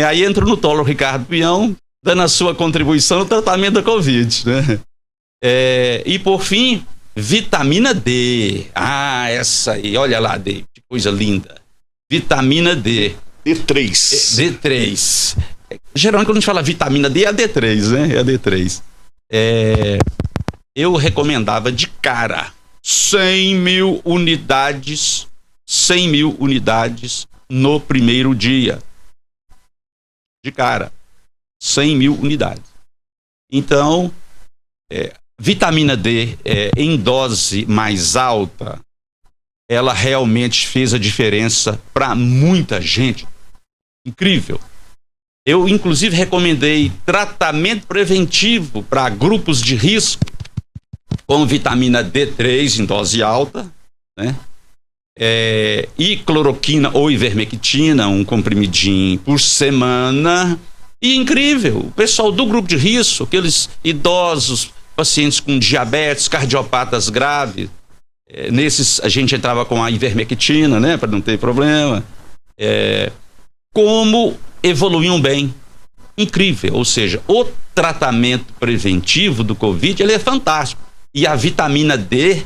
C: Aí entra o nutrólogo Ricardo Pion, dando a sua contribuição no tratamento da Covid, né? E por fim, vitamina D. Ah, essa aí, olha lá, D, que coisa linda. Vitamina D.
A: D3.
C: D3. Geralmente quando a gente fala vitamina D, é a D3, né? É a D3. Eu recomendava de cara 100 mil unidades no primeiro dia. De cara, 100 mil unidades. Então, vitamina D em dose mais alta, ela realmente fez a diferença para muita gente. Incrível. Eu, inclusive, recomendei tratamento preventivo para grupos de risco com vitamina D3 em dose alta, né? E cloroquina ou ivermectina, um comprimidinho por semana. E incrível, o pessoal do grupo de risco, aqueles idosos, pacientes com diabetes, cardiopatas graves, nesses a gente entrava com a ivermectina, né, para não ter problema. Como evoluíam bem. Incrível, ou seja, o tratamento preventivo do Covid, ele é fantástico. E a vitamina D,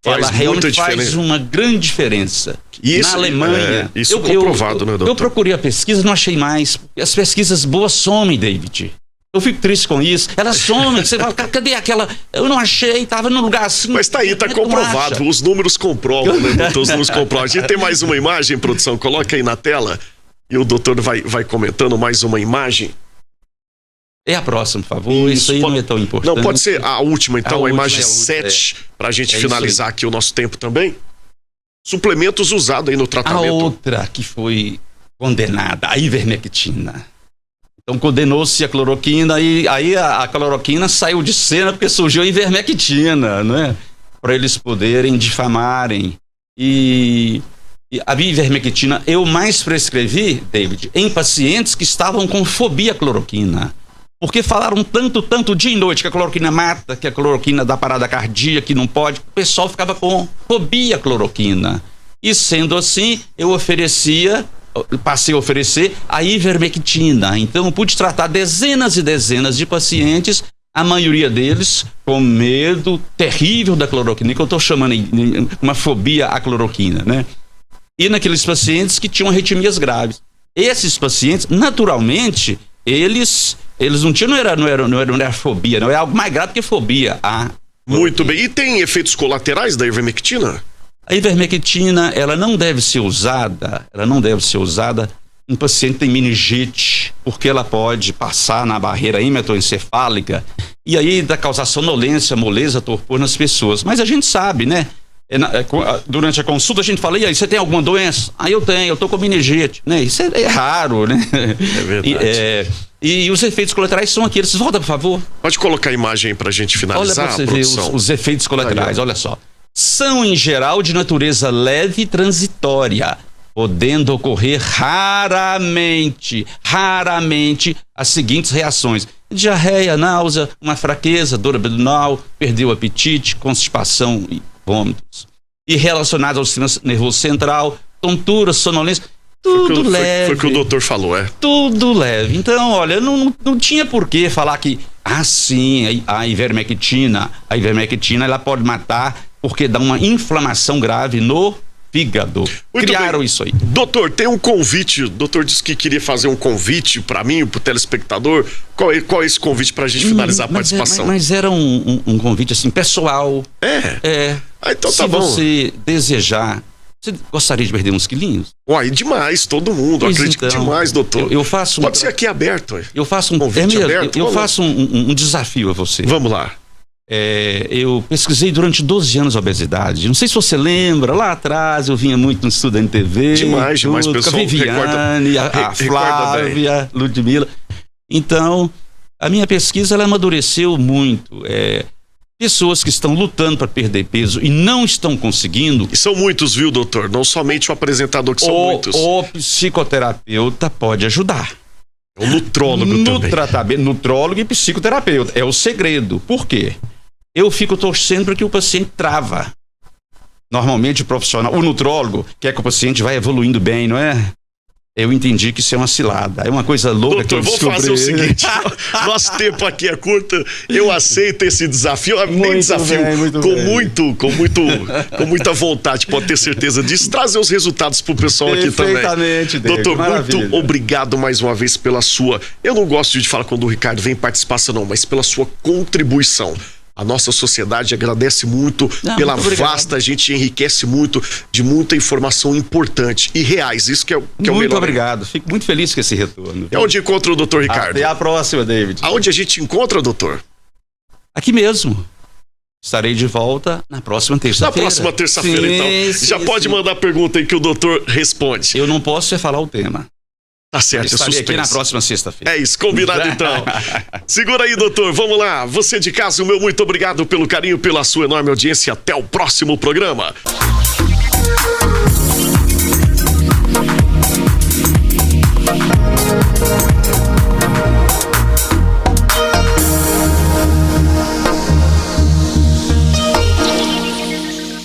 C: ela realmente faz uma grande diferença.
A: Isso,
C: na Alemanha,
A: isso comprovado, né, doutor?
C: Eu procurei a pesquisa, não achei mais. As pesquisas boas somem, David. Eu fico triste com isso. Elas somem. Você fala, cadê aquela? Eu não achei, estava num lugar assim.
A: Mas tá aí, tá comprovado. Os números comprovam, né, doutor? Os números comprovam. A gente tem mais uma imagem, produção. Coloca aí na tela. E o doutor vai comentando mais uma imagem.
C: É a próxima, por favor. Isso aí não é tão importante.
A: Não, pode ser a última, então, a imagem 7, pra gente finalizar aqui o nosso tempo também. Suplementos usados aí no tratamento.
C: A outra que foi condenada, a ivermectina. Então condenou-se a cloroquina e aí a cloroquina saiu de cena porque surgiu a ivermectina, né? Para eles poderem difamarem. E a ivermectina eu mais prescrevi, David, em pacientes que estavam com fobia à cloroquina. Porque falaram tanto dia e noite que a cloroquina mata, que a cloroquina dá parada cardíaca, que não pode. O pessoal ficava com fobia à cloroquina. E sendo assim, passei a oferecer a ivermectina. Então, eu pude tratar dezenas e dezenas de pacientes, a maioria deles com medo terrível da cloroquina, que eu estou chamando de uma fobia à cloroquina, né? E naqueles pacientes que tinham arritmias graves. Esses pacientes, naturalmente, eles não tinham, não era fobia, não é algo mais grave que fobia.
A: Muito bem. E tem efeitos colaterais da ivermectina?
C: A ivermectina, ela não deve ser usada em paciente que tem meningite, porque ela pode passar na barreira hematoencefálica e aí causar sonolência, moleza, torpor nas pessoas. Mas a gente sabe, né? Durante a consulta a gente fala, e aí, você tem alguma doença? Eu tô com meningite, né? Isso é raro, né?
A: É verdade.
C: E os efeitos colaterais são aqueles. Volta, por favor.
A: Pode colocar a imagem aí pra gente finalizar.
C: Olha pra você ver os efeitos colaterais, olha só. São, em geral, de natureza leve e transitória, podendo ocorrer raramente as seguintes reações: diarreia, náusea, uma fraqueza, dor abdominal, perder o apetite, constipação e vômitos. E relacionados ao sistema nervoso central, tontura, sonolência, tudo leve.
A: Foi o que o doutor falou,
C: Tudo leve. Então, olha, não tinha por que falar que, sim, a ivermectina ela pode matar porque dá uma inflamação grave no fígado. Criaram isso aí.
A: Doutor, tem um convite. O doutor disse que queria fazer um convite para mim, pro telespectador. Qual é esse convite pra gente finalizar a participação?
C: Mas era um convite assim, pessoal.
A: Então tá bom.
C: Se você desejar, você gostaria de perder uns quilinhos?
A: Uai, demais, todo mundo. Acredito demais, doutor.
C: Eu faço
A: Pode ser aqui aberto.
C: Eu faço um
A: convite aberto.
C: Eu faço um desafio a você.
A: Vamos lá.
C: Eu pesquisei durante 12 anos a obesidade. Não sei se você lembra, lá atrás eu vinha muito no Estudo NTV.
A: Demais, pessoal.
C: A Viviane, a Flávia, Ludmila. Então, a minha pesquisa ela amadureceu muito. Pessoas que estão lutando para perder peso e não estão conseguindo.
A: E são muitos, viu, doutor? Não somente o apresentador, que são muitos.
C: O psicoterapeuta pode ajudar.
A: O nutrólogo também.
C: Tratamento, nutrólogo e psicoterapeuta. É o segredo. Por quê? Eu fico torcendo para que o paciente trava. Normalmente o profissional, o nutrólogo, quer que o paciente vá evoluindo bem, não é? Eu entendi que isso é uma cilada. É uma coisa louca.
A: Doutor, vou fazer o seguinte. Nosso tempo aqui é curto. Eu aceito esse desafio. Com muita vontade, pode ter certeza disso. Trazer os resultados pro pessoal aqui também.
C: Perfeitamente,
A: doutor, muito obrigado mais uma vez pela sua... Eu não gosto de falar quando o Ricardo vem participar, não, mas pela sua contribuição. A nossa sociedade agradece muito pela vasta, a gente enriquece muito de muita informação importante e reais, isso que é o melhor.
C: Muito obrigado, fico muito feliz com esse retorno.
A: É onde encontra o doutor Ricardo?
C: Até a próxima, David.
A: Aonde a gente encontra, doutor?
C: Aqui mesmo. Estarei de volta na próxima terça-feira.
A: Na próxima terça-feira, então. Já pode mandar pergunta aí que o doutor responde.
C: Eu não posso falar o tema.
A: Tá certo,
C: estarei aqui na próxima sexta-feira.
A: É isso, combinado então. Segura aí, doutor, vamos lá. Você de casa, o meu muito obrigado pelo carinho, pela sua enorme audiência. Até o próximo programa.